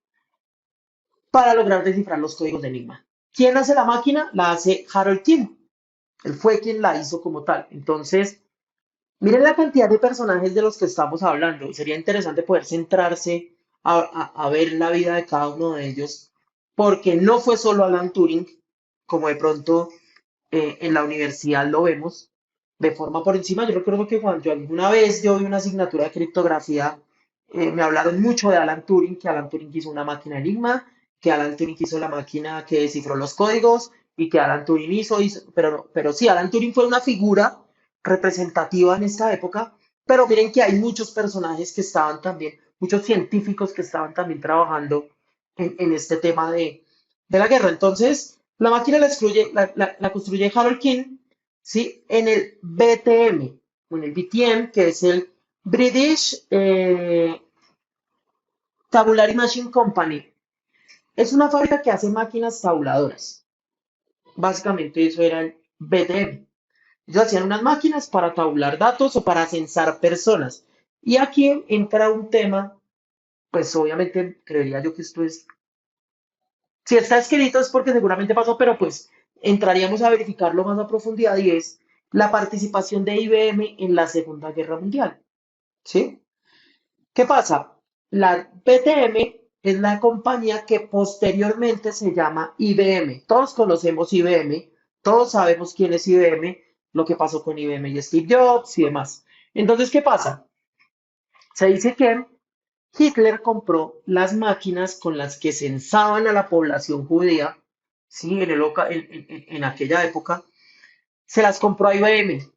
Speaker 1: Para lograr descifrar los códigos de Enigma. ¿Quién hace la máquina? La hace Harold King. Él fue quien la hizo como tal. Entonces, miren la cantidad de personajes de los que estamos hablando. Sería interesante poder centrarse a ver la vida de cada uno de ellos, porque no fue solo Alan Turing, como de pronto en la universidad lo vemos de forma por encima. Yo recuerdo que cuando yo alguna vez yo vi una asignatura de criptografía, me hablaron mucho de Alan Turing, que Alan Turing hizo una máquina Enigma, que Alan Turing hizo la máquina que descifró los códigos y que Alan Turing pero sí, Alan Turing fue una figura representativa en esta época, pero miren que hay muchos personajes que estaban también, muchos científicos que estaban también trabajando en este tema de la guerra. Entonces, la máquina la construye Harold King, ¿sí? En el BTM, o en el BTM, que es el British Tabulary Machine Company. Es una fábrica que hace máquinas tabuladoras. Básicamente eso era el BTM. Ellos hacían unas máquinas para tabular datos o para censar personas. Y aquí entra un tema, pues obviamente creería yo que esto es, si está escrito es porque seguramente pasó, pero pues entraríamos a verificarlo más a profundidad y es la participación de IBM en la Segunda Guerra Mundial. ¿Sí? ¿Qué pasa? La PTM es la compañía que posteriormente se llama IBM. Todos conocemos IBM, todos sabemos quién es IBM, lo que pasó con IBM y Steve Jobs y demás. Entonces, ¿qué pasa? Se dice que Hitler compró las máquinas con las que censaban a la población judía, ¿sí? En aquella época, se las compró a IBM.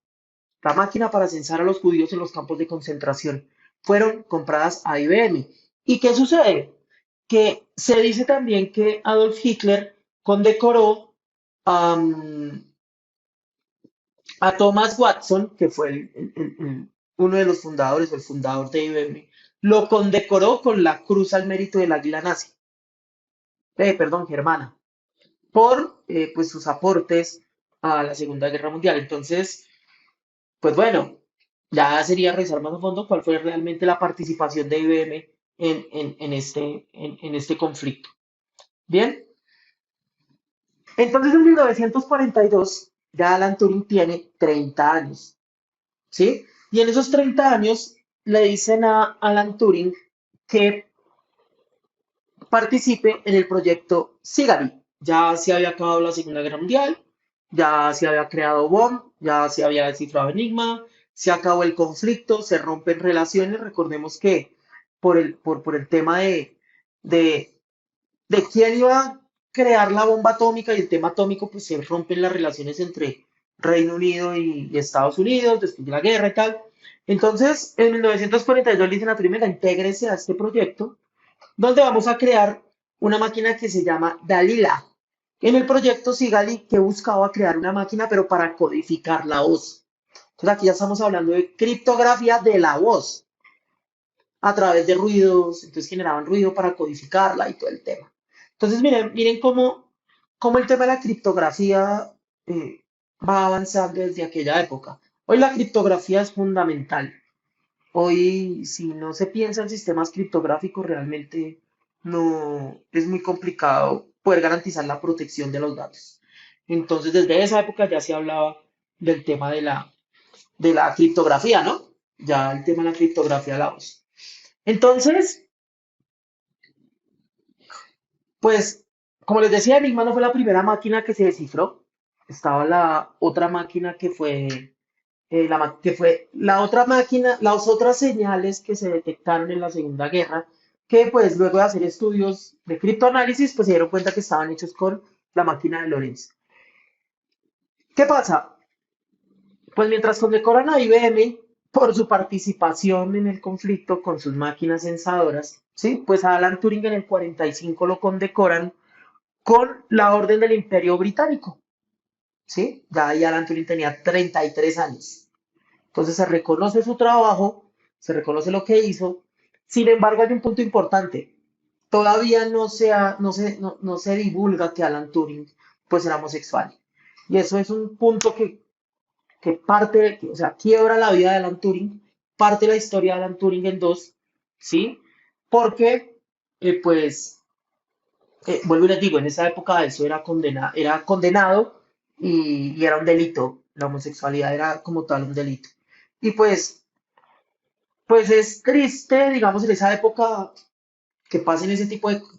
Speaker 1: La máquina para censar a los judíos en los campos de concentración fueron compradas a IBM. ¿Y qué sucede? Que se dice también que Adolf Hitler condecoró um, a Thomas Watson, que fue uno de los fundadores o el fundador de IBM, lo condecoró con la Cruz al Mérito del Águila Nazi, perdón, germana, por pues sus aportes a la Segunda Guerra Mundial. Entonces, pues bueno, ya sería revisar más a fondo cuál fue realmente la participación de IBM en este conflicto. Bien, entonces en 1942 ya Alan Turing tiene 30 años, ¿sí? Y en esos 30 años le dicen a Alan Turing que participe en el proyecto Sigari. Ya se había acabado la Segunda Guerra Mundial, ya se había creado BOMB, ya se había descifrado Enigma, se acabó el conflicto, se rompen relaciones. Recordemos que por el tema de, de quién iba a crear la bomba atómica y el tema atómico, pues se rompen las relaciones entre Reino Unido y Estados Unidos después de la guerra y tal. Entonces, en 1942 le dicen a Turing, intégrese a este proyecto donde vamos a crear una máquina que se llama Dalila. En el proyecto Sigali, que buscaba crear una máquina, pero para codificar la voz. Entonces aquí ya estamos hablando de criptografía de la voz a través de ruidos, entonces generaban ruido para codificarla y todo el tema. Entonces miren cómo el tema de la criptografía va avanzando desde aquella época. Hoy la criptografía es fundamental. Hoy, si no se piensa en sistemas criptográficos, realmente no es muy complicado poder garantizar la protección de los datos. Entonces, desde esa época ya se hablaba del tema de la criptografía, ¿no? Ya el tema de la criptografía de la voz. Entonces, pues, como les decía, Enigma no fue la primera máquina que se descifró. Estaba la otra máquina que fue, que fue la otra máquina, las otras señales que se detectaron en la Segunda Guerra, que pues luego de hacer estudios de criptoanálisis, pues se dieron cuenta que estaban hechos con la máquina de Lorentz. ¿Qué pasa? Pues mientras condecoran a IBM por su participación en el conflicto con sus máquinas censadoras, ¿sí? Pues a Alan Turing en el 45 lo condecoran con la Orden del Imperio Británico, ¿sí? Ya ahí Alan Turing tenía 33 años. Entonces se reconoce su trabajo, se reconoce lo que hizo. Sin embargo, hay un punto importante. Todavía no se divulga que Alan Turing pues era homosexual. Y eso es un punto que o sea, quiebra la vida de Alan Turing, parte la historia de Alan Turing en dos, ¿sí? Porque, pues, vuelvo y les digo, en esa época eso era condenado y era un delito. La homosexualidad era como tal un delito. Y pues es triste, digamos, en esa época que pasen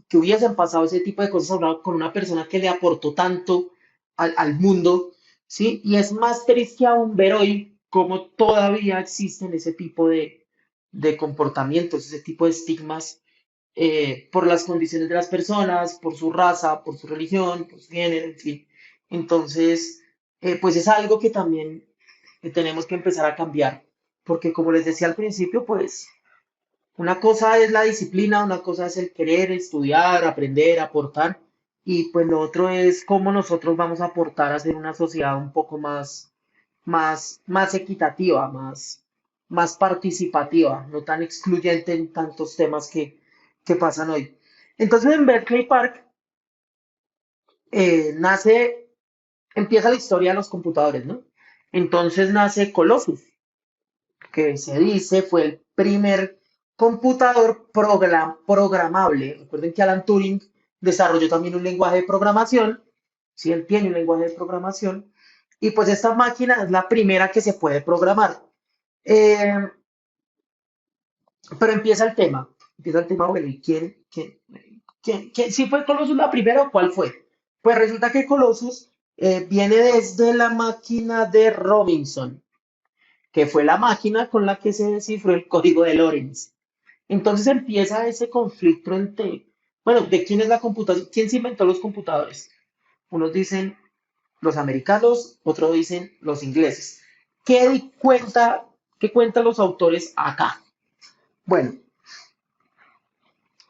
Speaker 1: que hubiesen pasado ese tipo de cosas con una persona que le aportó tanto al mundo, ¿sí? Y es más triste aún ver hoy cómo todavía existen ese tipo de comportamientos, ese tipo de estigmas por las condiciones de las personas, por su raza, por su religión, por su género, en fin. Entonces, pues es algo que también tenemos que empezar a cambiar, porque como les decía al principio, pues una cosa es la disciplina, una cosa es el querer estudiar, aprender, aportar, y pues lo otro es cómo nosotros vamos a aportar a hacer una sociedad un poco más equitativa, más participativa, no tan excluyente en tantos temas que pasan hoy. Entonces en Berkeley Park nace, empieza la historia de los computadores, ¿no? Entonces nace Colossus, que se dice fue el primer computador programable. Recuerden que Alan Turing desarrolló también un lenguaje de programación, si él tiene un lenguaje de programación, y pues esta máquina es la primera que se puede programar. Eh, pero empieza el tema, bueno, ¿y si fue Colossus la primera o cuál fue? Pues resulta que Colossus viene desde la máquina de Robinson, que fue la máquina con la que se descifró el código de Lorentz. Entonces empieza ese conflicto entre, bueno, ¿de quién es la computación? ¿Quién se inventó los computadores? Unos dicen los americanos, otros dicen los ingleses. ¿Qué cuentan los autores acá? Bueno,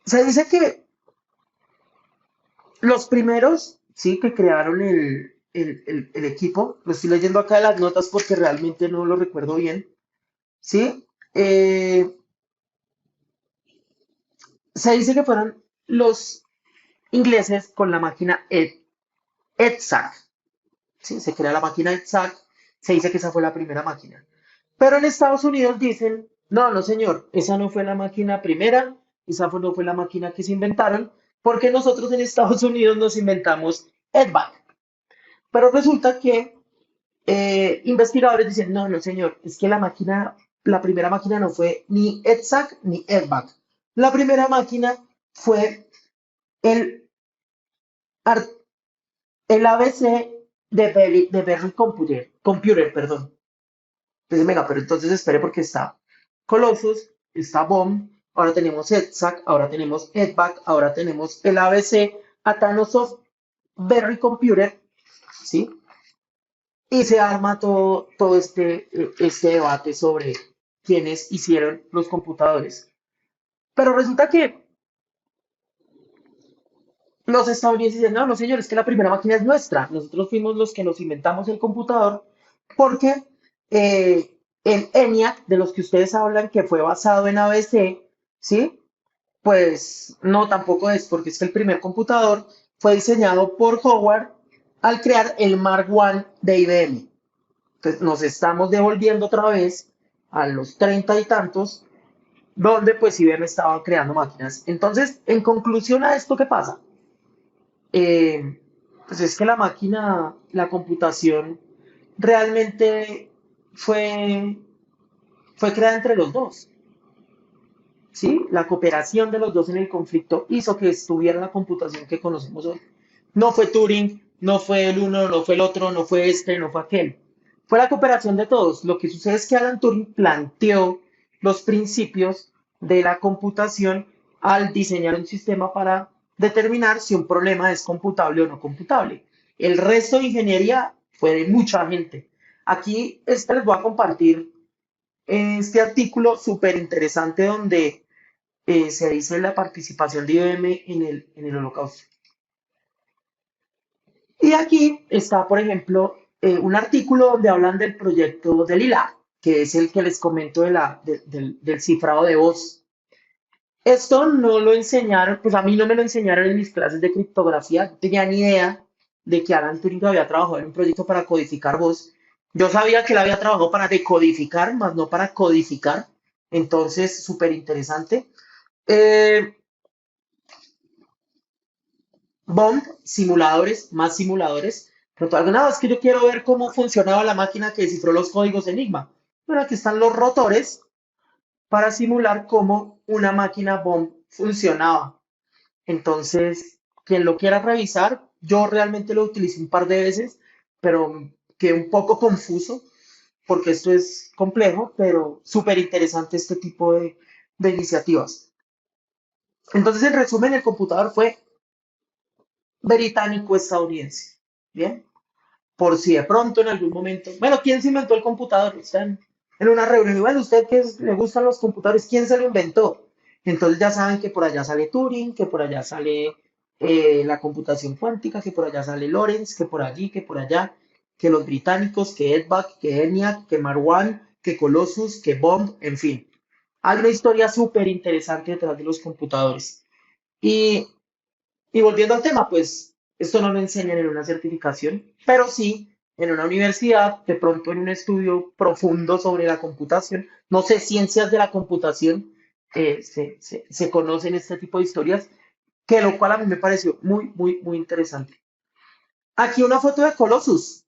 Speaker 1: se dice que los primeros, sí, que crearon el equipo, lo estoy leyendo acá de las notas porque realmente no lo recuerdo bien, ¿sí? Se dice que fueron los ingleses con la máquina EDSAC, ¿sí? Se crea la máquina EDSAC, se dice que esa fue la primera máquina. Pero en Estados Unidos dicen, no, no señor, esa no fue la máquina primera, no fue la máquina que se inventaron, porque nosotros en Estados Unidos nos inventamos EDVAC. Pero resulta que investigadores dicen, no, no señor, es que la primera máquina no fue ni EDSAC ni EDVAC. La primera máquina fue el, ar- el ABC de Berry Computer, perdón. Entonces, venga, pero entonces espere porque está Colossus, está BOM, ahora tenemos EDSAC, ahora tenemos EDVAC, ahora tenemos el ABC, Atanosoft Berry Computer, ¿sí? Y se arma todo este debate sobre quiénes hicieron los computadores. Pero resulta que los estadounidenses dicen, no, no señores, que la primera máquina es nuestra. Nosotros fuimos los que nos inventamos el computador porque el ENIAC, de los que ustedes hablan, que fue basado en ABC, ¿sí? Pues no, tampoco es, porque es que el primer computador fue diseñado por Howard al crear el Mark I de IBM. Entonces nos estamos devolviendo otra vez a los 30 y tantos, donde pues IBM estaba creando máquinas. Entonces, en conclusión a esto, ¿qué pasa? Eh, pues es que la computación realmente fue, fue creada entre los dos, ¿sí? La cooperación de los dos en el conflicto hizo que estuviera la computación que conocemos hoy. No fue Turing, no fue el uno, no fue el otro, no fue este, no fue aquel. Fue la cooperación de todos. Lo que sucede es que Alan Turing planteó los principios de la computación al diseñar un sistema para determinar si un problema es computable o no computable. El resto de ingeniería fue de mucha gente. Aquí les voy a compartir este artículo súper interesante donde se dice la participación de IBM en el Holocausto. Y aquí está, por ejemplo, un artículo donde hablan del proyecto del ILA, que es el que les comento del cifrado de voz. Esto no lo enseñaron, pues a mí no me lo enseñaron en mis clases de criptografía, no tenía ni idea de que Alan Turing había trabajado en un proyecto para codificar voz. Yo sabía que él había trabajado para decodificar, más no para codificar. Entonces, súper interesante. Eh, Bomb, simuladores, más simuladores. Pero alguna vez que yo quiero ver cómo funcionaba la máquina que descifró los códigos Enigma. Bueno, aquí están los rotores para simular cómo una máquina Bomb funcionaba. Entonces, quien lo quiera revisar, yo realmente lo utilicé un par de veces, pero quedé un poco confuso porque esto es complejo, pero súper interesante este tipo de iniciativas. Entonces, en resumen, el computador fue británico-estadounidense. Bien, por si de pronto en algún momento, bueno, ¿quién se inventó el computador? Están en una reunión y bueno, ¿usted le gustan los computadores? ¿Quién se lo inventó? Entonces ya saben que por allá sale Turing, que por allá sale la computación cuántica, que por allá sale Lorentz, que por allí, que por allá, que los británicos, que EDVAC, que ENIAC, que Marwan, que Colossus, que Bomb, en fin. Hay una historia súper interesante detrás de los computadores. Y y volviendo al tema, pues esto no lo enseñan en una certificación, pero sí en una universidad, de pronto en un estudio profundo sobre la computación, no sé, ciencias de la computación, se conocen este tipo de historias, que lo cual a mí me pareció muy, muy, muy interesante. Aquí una foto de Colossus,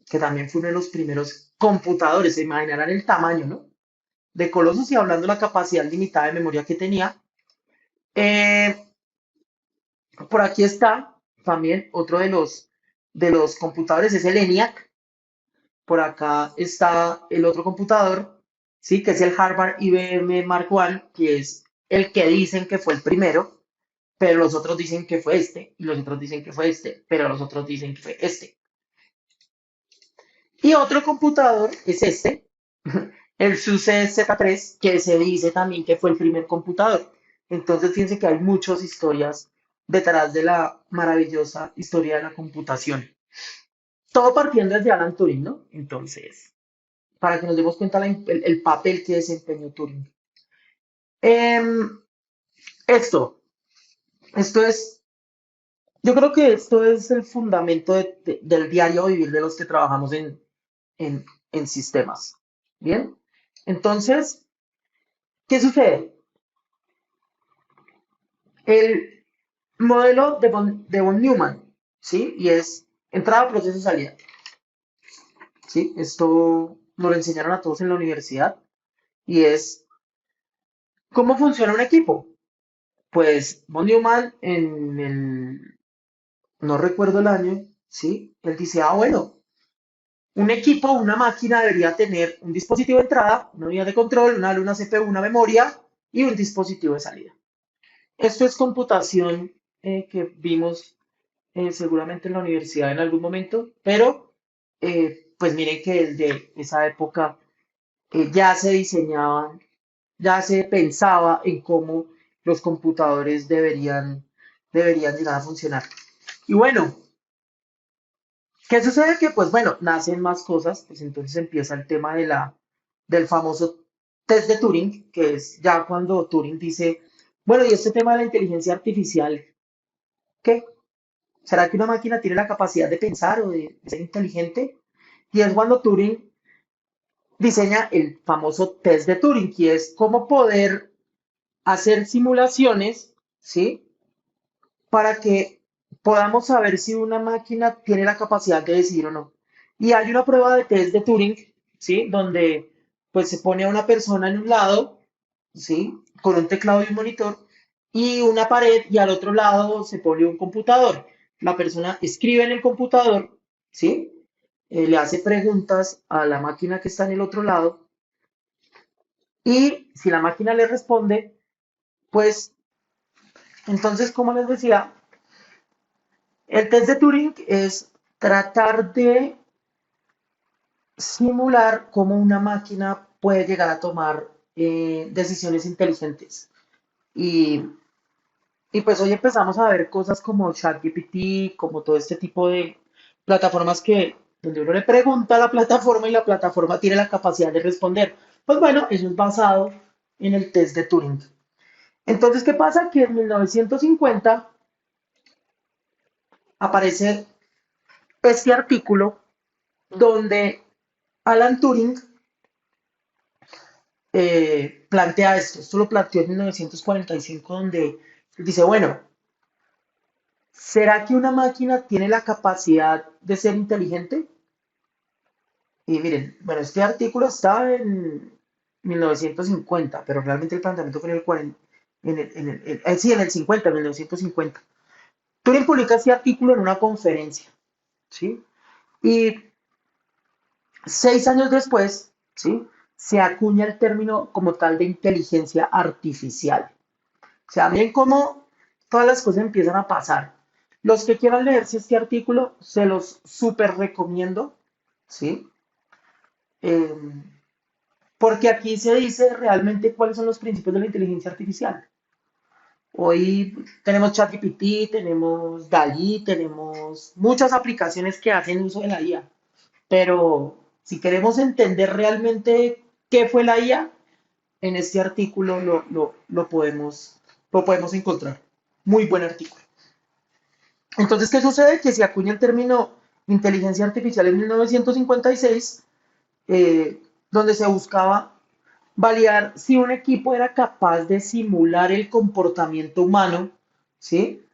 Speaker 1: que también fue uno de los primeros computadores, se imaginarán el tamaño, ¿no? De Colossus y hablando de la capacidad limitada de memoria que tenía. Eh, Por aquí está también otro de los computadores, es el ENIAC. Por acá está el otro computador, sí, que es el Harvard IBM Mark I, que es el que dicen que fue el primero, pero los otros dicen que fue este, y los otros dicen que fue este, pero los otros dicen que fue este. Y otro computador es este, el SUSE Z3, que se dice también que fue el primer computador. Entonces, fíjense que hay muchas historias detrás de la maravillosa historia de la computación. Todo partiendo desde Alan Turing, ¿no? Entonces, para que nos demos cuenta el papel que desempeñó Turing. Em, esto, esto es, yo creo que esto es el fundamento del diario vivir de los que trabajamos en, en sistemas. Bien, entonces, ¿qué sucede? El modelo de von Neumann, ¿sí? Y es entrada, proceso, salida, ¿sí? Esto nos lo enseñaron a todos en la universidad y es cómo funciona un equipo. Pues von Neumann no recuerdo el año, ¿sí? Él dice, ah, bueno, un equipo, una máquina debería tener un dispositivo de entrada, una unidad de control, una CPU, una memoria y un dispositivo de salida. Esto es computación que vimos seguramente en la universidad en algún momento, pero pues miren que desde esa época ya se diseñaban, ya se pensaba en cómo los computadores deberían llegar a funcionar. Y bueno, ¿qué sucede? Que pues bueno, nacen más cosas, pues entonces empieza el tema del famoso test de Turing, que es ya cuando Turing dice, bueno, y este tema de la inteligencia artificial, ¿qué? ¿Será que una máquina tiene la capacidad de pensar o de ser inteligente? Y es cuando Turing diseña el famoso test de Turing, que es cómo poder hacer simulaciones, ¿sí? Para que podamos saber si una máquina tiene la capacidad de decidir o no. Y hay una prueba de test de Turing, ¿sí? Donde pues se pone a una persona en un lado, ¿sí? Con un teclado y un monitor, y una pared y al otro lado se pone un computador. La persona escribe en el computador, ¿sí? Le hace preguntas a la máquina que está en el otro lado y si la máquina le responde, pues entonces, como les decía, el test de Turing es tratar de simular cómo una máquina puede llegar a tomar decisiones inteligentes. Y, y pues hoy empezamos a ver cosas como ChatGPT, como todo este tipo de plataformas que donde uno le pregunta a la plataforma y la plataforma tiene la capacidad de responder. Pues bueno, eso es basado en el test de Turing. Entonces, ¿qué pasa? Que en 1950 aparece este artículo donde Alan Turing plantea esto. Esto lo planteó en 1945, donde dice, bueno, ¿será que una máquina tiene la capacidad de ser inteligente? Y miren, bueno, este artículo está en 1950, pero realmente el planteamiento fue en el 40, sí, en el 50, en 1950. Turing publica este artículo en una conferencia, ¿sí? Y 6 años después, ¿sí? Se acuña el término como tal de inteligencia artificial. O sea, miren cómo todas las cosas empiezan a pasar. Los que quieran leerse este artículo, se los súper recomiendo, ¿sí? Eh, porque aquí se dice realmente cuáles son los principios de la inteligencia artificial. Hoy tenemos ChatGPT, tenemos DALL-E, tenemos muchas aplicaciones que hacen uso de la IA, pero si queremos entender realmente qué fue la IA, en este artículo lo podemos encontrar. Muy buen artículo. Entonces, ¿qué sucede? Que se acuña el término inteligencia artificial en 1956, donde se buscaba validar si un equipo era capaz de simular el comportamiento humano, ¿sí?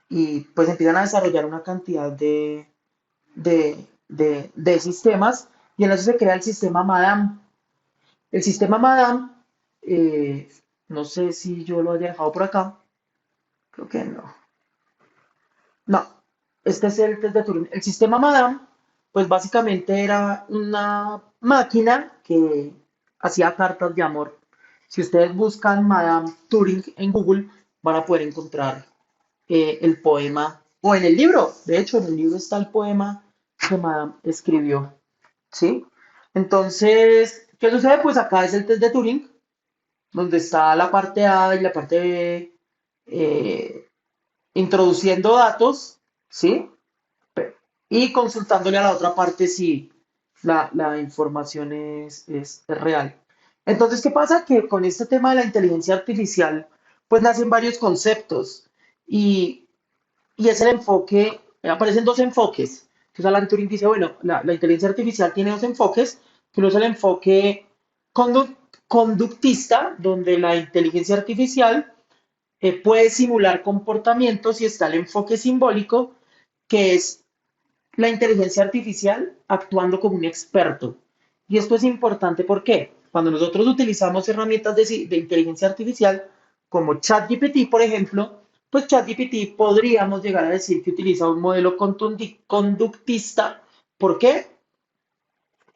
Speaker 1: Y pues empiezan a desarrollar una cantidad de sistemas, y en eso se crea el sistema Madame. El sistema Madame, eh, no sé si yo lo haya dejado por acá, creo que no. No, este es el test de Turing. El sistema Madame, pues básicamente era una máquina que hacía cartas de amor. Si ustedes buscan Madame Turing en Google, van a poder encontrar el poema, o en el libro, de hecho, en el libro está el poema que Madame escribió, ¿sí? Entonces, ¿qué sucede? Pues acá es el test de Turing, donde está la parte A y la parte B, introduciendo datos, ¿sí? Y consultándole a la otra parte si la información es real. Entonces, ¿qué pasa? Que con este tema de la inteligencia artificial, pues nacen varios conceptos y, y es el enfoque, aparecen dos enfoques. Entonces, Alan Turing dice, bueno, la inteligencia artificial tiene dos enfoques, que uno es el enfoque condu- conductista, donde la inteligencia artificial puede simular comportamientos, y está el enfoque simbólico, que es la inteligencia artificial actuando como un experto. Y esto es importante porque cuando nosotros utilizamos herramientas de inteligencia artificial, como ChatGPT, por ejemplo, pues ChatGPT podríamos llegar a decir que utiliza un modelo conductista. ¿Por qué?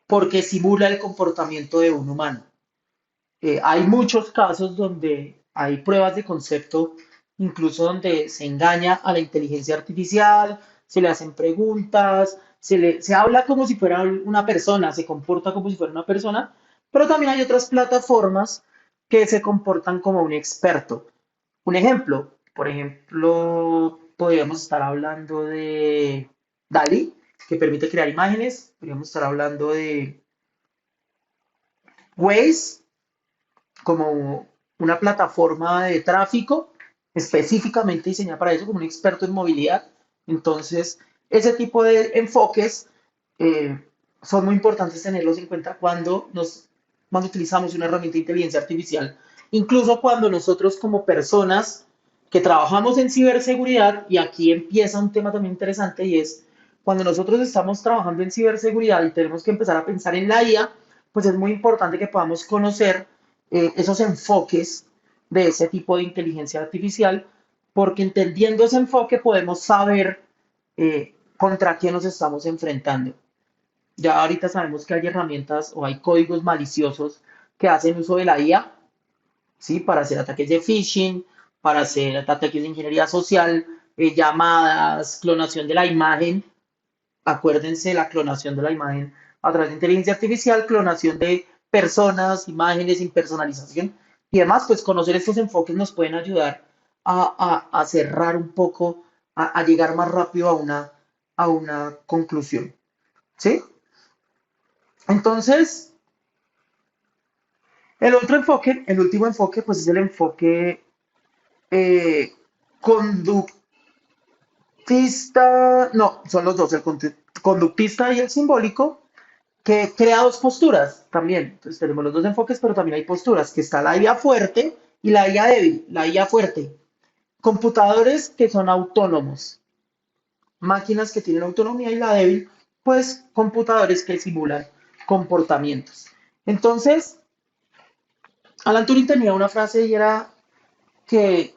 Speaker 1: Porque simula el comportamiento de un humano. Hay muchos casos donde hay pruebas de concepto, incluso donde se engaña a la inteligencia artificial, se le hacen preguntas, se habla como si fuera una persona, se comporta como si fuera una persona, pero también hay otras plataformas que se comportan como un experto. Un ejemplo, por ejemplo, podríamos estar hablando de DALI, que permite crear imágenes, podríamos estar hablando de Waze, como una plataforma de tráfico específicamente diseñada para eso, como un experto en movilidad. Entonces, ese tipo de enfoques eh, son muy importantes tenerlos en cuenta cuando utilizamos una herramienta de inteligencia artificial. Incluso cuando nosotros como personas que trabajamos en ciberseguridad, y aquí empieza un tema también interesante, y es cuando nosotros estamos trabajando en ciberseguridad y tenemos que empezar a pensar en la IA, pues es muy importante que podamos conocer esos enfoques, de ese tipo de inteligencia artificial, porque entendiendo ese enfoque podemos saber contra qué nos estamos enfrentando. Ya ahorita sabemos que hay herramientas o hay códigos maliciosos que hacen uso de la IA, ¿sí? Para hacer ataques de phishing, para hacer ataques de ingeniería social, llamadas, clonación de la imagen. Acuérdense la clonación de la imagen a través de inteligencia artificial, clonación de personas, imágenes, impersonalización y demás, pues conocer estos enfoques nos pueden ayudar a cerrar un poco, a llegar más rápido a una conclusión, ¿sí? Entonces, el otro enfoque, el último enfoque, pues es el enfoque eh, conductista, no, son los dos, el conductista y el simbólico, que crea dos posturas también. Entonces tenemos los dos enfoques, pero también hay posturas, que está la IA fuerte y la IA débil. La IA fuerte, computadores que son autónomos, máquinas que tienen autonomía y la débil, pues computadores que simulan comportamientos. Entonces, Alan Turing tenía una frase y era que,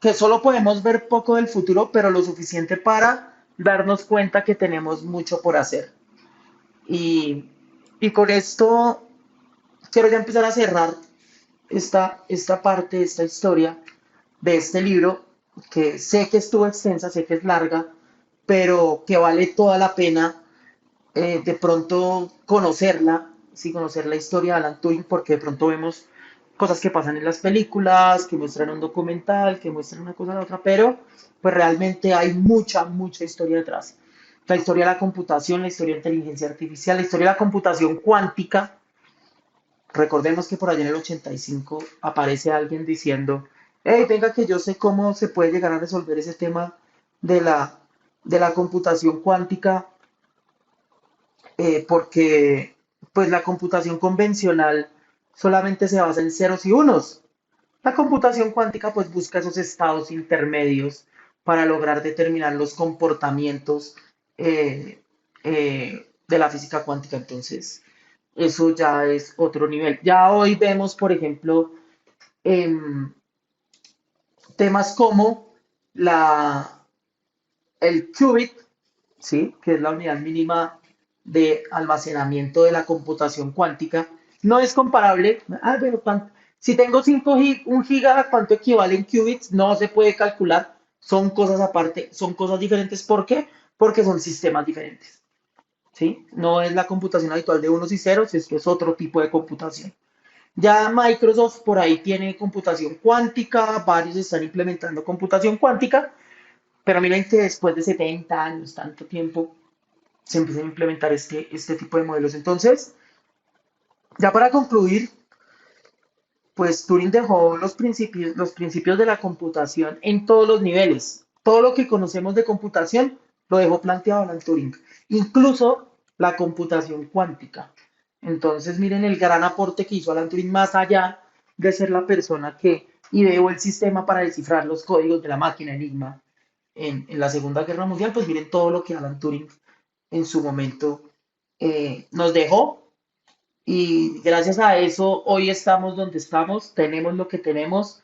Speaker 1: que solo podemos ver poco del futuro, pero lo suficiente para darnos cuenta que tenemos mucho por hacer. Y, y con esto quiero ya empezar a cerrar esta parte, esta historia de este libro, que sé que estuvo extensa, sé que es larga, pero que vale toda la pena de pronto conocerla, sí, conocer la historia de Alan Turing, porque de pronto vemos cosas que pasan en las películas, que muestran un documental, que muestran una cosa a la otra, pero pues realmente hay mucha, mucha historia detrás. La historia de la computación, la historia de la inteligencia artificial, la historia de la computación cuántica. Recordemos que por allá en el 85 aparece alguien diciendo, hey, venga que yo sé cómo se puede llegar a resolver ese tema de de la computación cuántica, porque pues la computación convencional solamente se basa en ceros y unos. La computación cuántica pues busca esos estados intermedios para lograr determinar los comportamientos eh, de la física cuántica. Entonces, eso ya es otro nivel. Ya hoy vemos, por ejemplo, em, temas como la, el qubit, ¿sí? Que es la unidad mínima de almacenamiento de la computación cuántica. No es comparable. Ah, pero si tengo 1 giga, ¿cuánto equivale en qubits? No se puede calcular. Son cosas aparte, son cosas diferentes. ¿Por qué? Porque son sistemas diferentes. ¿Sí? No es la computación habitual de unos y ceros, esto es otro tipo de computación. Ya Microsoft por ahí tiene computación cuántica, varios están implementando computación cuántica, pero miren que después de 70 años, tanto tiempo, se empiezan a implementar este tipo de modelos. Entonces, ya para concluir, pues Turing dejó los principios de la computación en todos los niveles. Todo lo que conocemos de computación lo dejó planteado Alan Turing, incluso la computación cuántica. Entonces, miren el gran aporte que hizo Alan Turing más allá de ser la persona que ideó el sistema para descifrar los códigos de la máquina Enigma en la Segunda Guerra Mundial, pues miren todo lo que Alan Turing en su momento nos dejó y gracias a eso hoy estamos donde estamos, tenemos lo que tenemos,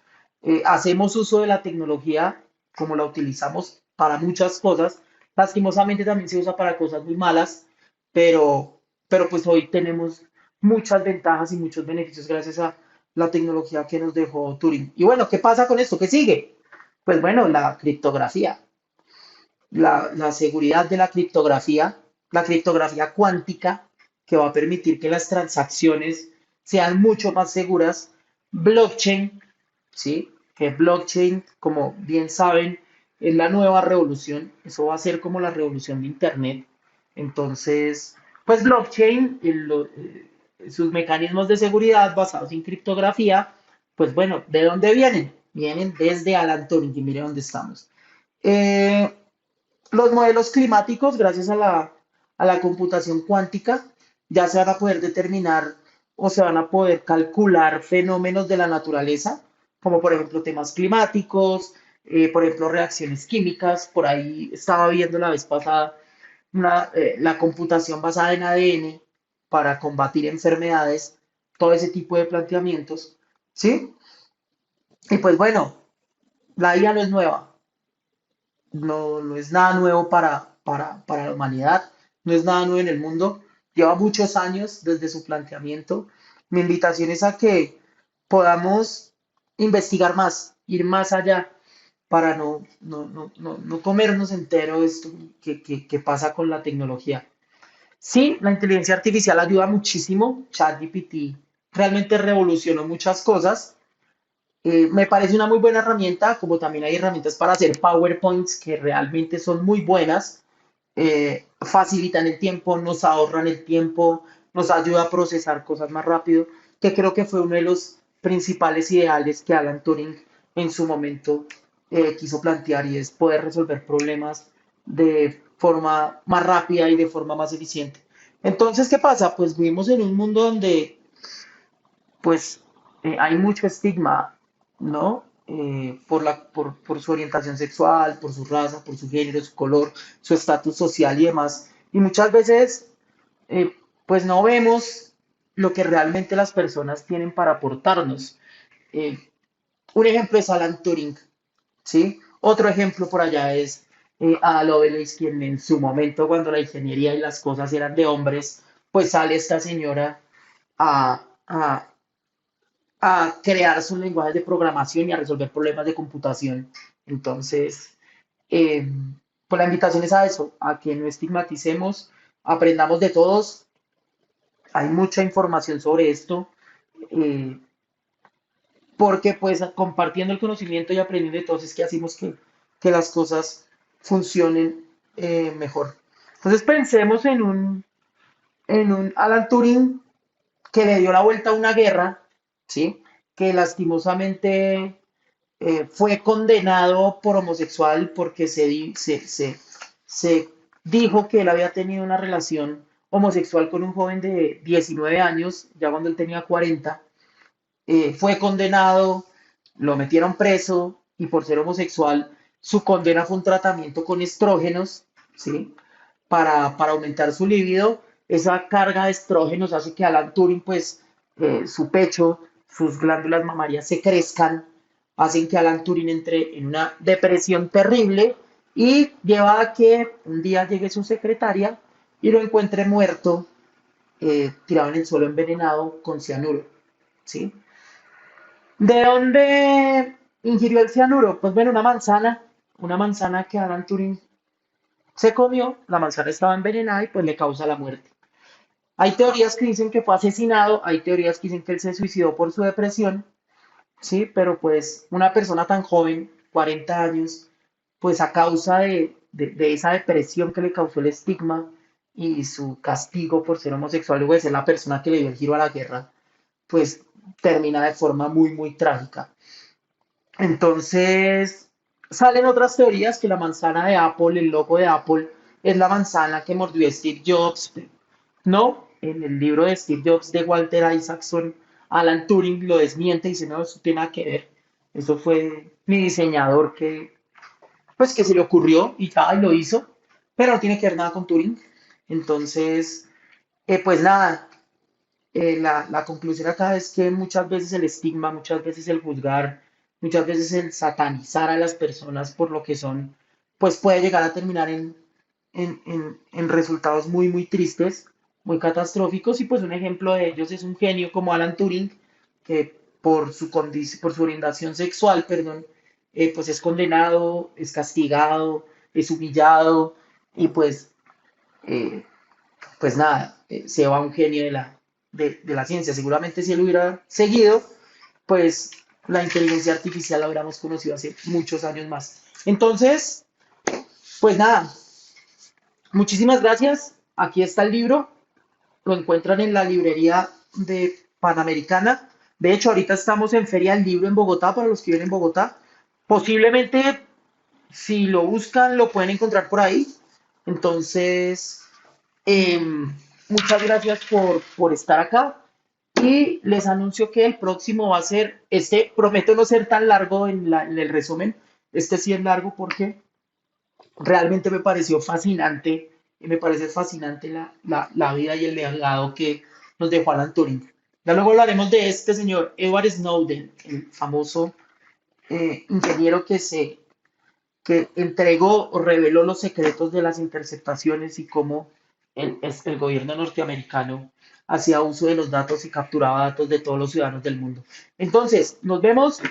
Speaker 1: hacemos uso de la tecnología como la utilizamos para muchas cosas. Lastimosamente también se usa para cosas muy malas, pero pues hoy tenemos muchas ventajas y muchos beneficios gracias a la tecnología que nos dejó Turing. Y bueno, ¿qué pasa con esto? ¿Qué sigue? Pues bueno, la criptografía, la seguridad de la criptografía cuántica, que va a permitir que las transacciones sean mucho más seguras. Blockchain, ¿sí? Que blockchain, como bien saben, es la nueva revolución. Eso va a ser como la revolución de Internet. Entonces, pues blockchain, sus mecanismos de seguridad basados en criptografía, pues bueno, ¿de dónde vienen? Vienen desde Alan Turing, y mire dónde estamos. Eh, los modelos climáticos, gracias a la computación cuántica, ya se van a poder determinar o se van a poder calcular fenómenos de la naturaleza, como por ejemplo temas climáticos, por ejemplo reacciones químicas. Por ahí estaba viendo la vez pasada la computación basada en ADN para combatir enfermedades, todo ese tipo de planteamientos, ¿sí? Y pues bueno, la IA no es nueva, no es nada nuevo para la humanidad, no es nada nuevo en el mundo, lleva muchos años desde su planteamiento. Mi invitación es a que podamos investigar más, ir más allá para no comernos entero esto que pasa con la tecnología. Sí, la inteligencia artificial ayuda muchísimo. ChatGPT realmente revolucionó muchas cosas. Me parece una muy buena herramienta, como también hay herramientas para hacer PowerPoints que realmente son muy buenas. Facilitan el tiempo, nos ahorran el tiempo, nos ayuda a procesar cosas más rápido, que creo que fue uno de los principales ideales que Alan Turing en su momento quiso plantear y es poder resolver problemas de forma más rápida y de forma más eficiente. Entonces, ¿qué pasa? Pues vivimos en un mundo donde pues hay mucho estigma, ¿no? Por su orientación sexual, por su raza, por su género, su color, su estatus social y demás. Y muchas veces, eh, pues no vemos lo que realmente las personas tienen para aportarnos. Eh, un ejemplo es Alan Turing, ¿sí? Otro ejemplo por allá es Ada Lovelace, quien en su momento, cuando la ingeniería y las cosas eran de hombres, pues sale esta señora a crear sus lenguajes de programación y a resolver problemas de computación. Entonces, eh, pues la invitación es a eso, a que no estigmaticemos, aprendamos de todos. Hay mucha información sobre esto, eh, porque pues compartiendo el conocimiento y aprendiendo de todos es que hacemos que las cosas funcionen mejor. Entonces pensemos en un Alan Turing que le dio la vuelta a una guerra, ¿sí? Que lastimosamente fue condenado por homosexual porque se dijo que él había tenido una relación homosexual con un joven de 19 años, ya cuando él tenía 40. Fue condenado, lo metieron preso y por ser homosexual, su condena fue un tratamiento con estrógenos, ¿sí? Para aumentar su libido. Esa carga de estrógenos hace que Alan Turing, pues, su pecho, sus glándulas mamarias se crezcan, hacen que Alan Turing entre en una depresión terrible y lleva a que un día llegue su secretaria y lo encuentre muerto, tirado en el suelo envenenado con cianuro, ¿sí? ¿De dónde ingirió el cianuro? Pues bueno, una manzana que Alan Turing se comió, la manzana estaba envenenada y pues le causa la muerte. Hay teorías que dicen que fue asesinado, hay teorías que dicen que él se suicidó por su depresión, sí, pero pues una persona tan joven, 40 años, pues a causa de esa depresión que le causó el estigma y su castigo por ser homosexual, luego de ser la persona que le dio el giro a la guerra, pues termina de forma muy trágica. Entonces, salen otras teorías que la manzana de Apple, el logo de Apple, es la manzana que mordió Steve Jobs. No, en el libro de Steve Jobs de Walter Isaacson, Alan Turing lo desmiente y dice, no, eso tiene nada que ver. Eso fue mi diseñador pues, que se le ocurrió y tal, y lo hizo, pero no tiene que ver nada con Turing. Entonces, pues nada, la conclusión acá es que muchas veces el estigma, muchas veces el juzgar, muchas veces el satanizar a las personas por lo que son, pues puede llegar a terminar en resultados muy tristes, muy catastróficos. Y pues un ejemplo de ellos es un genio como Alan Turing, que por su orientación sexual, perdón, pues es condenado, es castigado, es humillado y eh, pues nada, se va un genio de la ciencia. Seguramente si él hubiera seguido, pues la inteligencia artificial la hubiéramos conocido hace muchos años más. Entonces, pues nada, muchísimas gracias. Aquí está el libro. Lo encuentran en la librería de Panamericana. De hecho, ahorita estamos en Feria del Libro en Bogotá, para los que viven en Bogotá. Posiblemente, si lo buscan, lo pueden encontrar por ahí. Entonces, muchas gracias por estar acá y les anuncio que el próximo va a ser, prometo no ser tan largo en el resumen, este sí es largo porque realmente me pareció fascinante y me parece fascinante la vida y el legado que nos dejó Alan Turing. Ya luego hablaremos de este señor Edward Snowden, el famoso ingeniero que entregó o reveló los secretos de las interceptaciones y cómo el gobierno norteamericano hacía uso de los datos y capturaba datos de todos los ciudadanos del mundo. Entonces, nos vemos.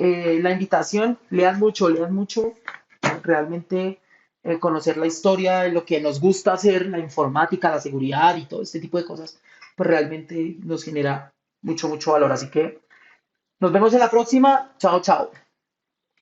Speaker 1: La invitación, lean mucho, realmente conocer la historia de lo que nos gusta hacer, la informática, la seguridad y todo este tipo de cosas, pues realmente nos genera mucho valor. Así que nos vemos en la próxima. Chao, chao.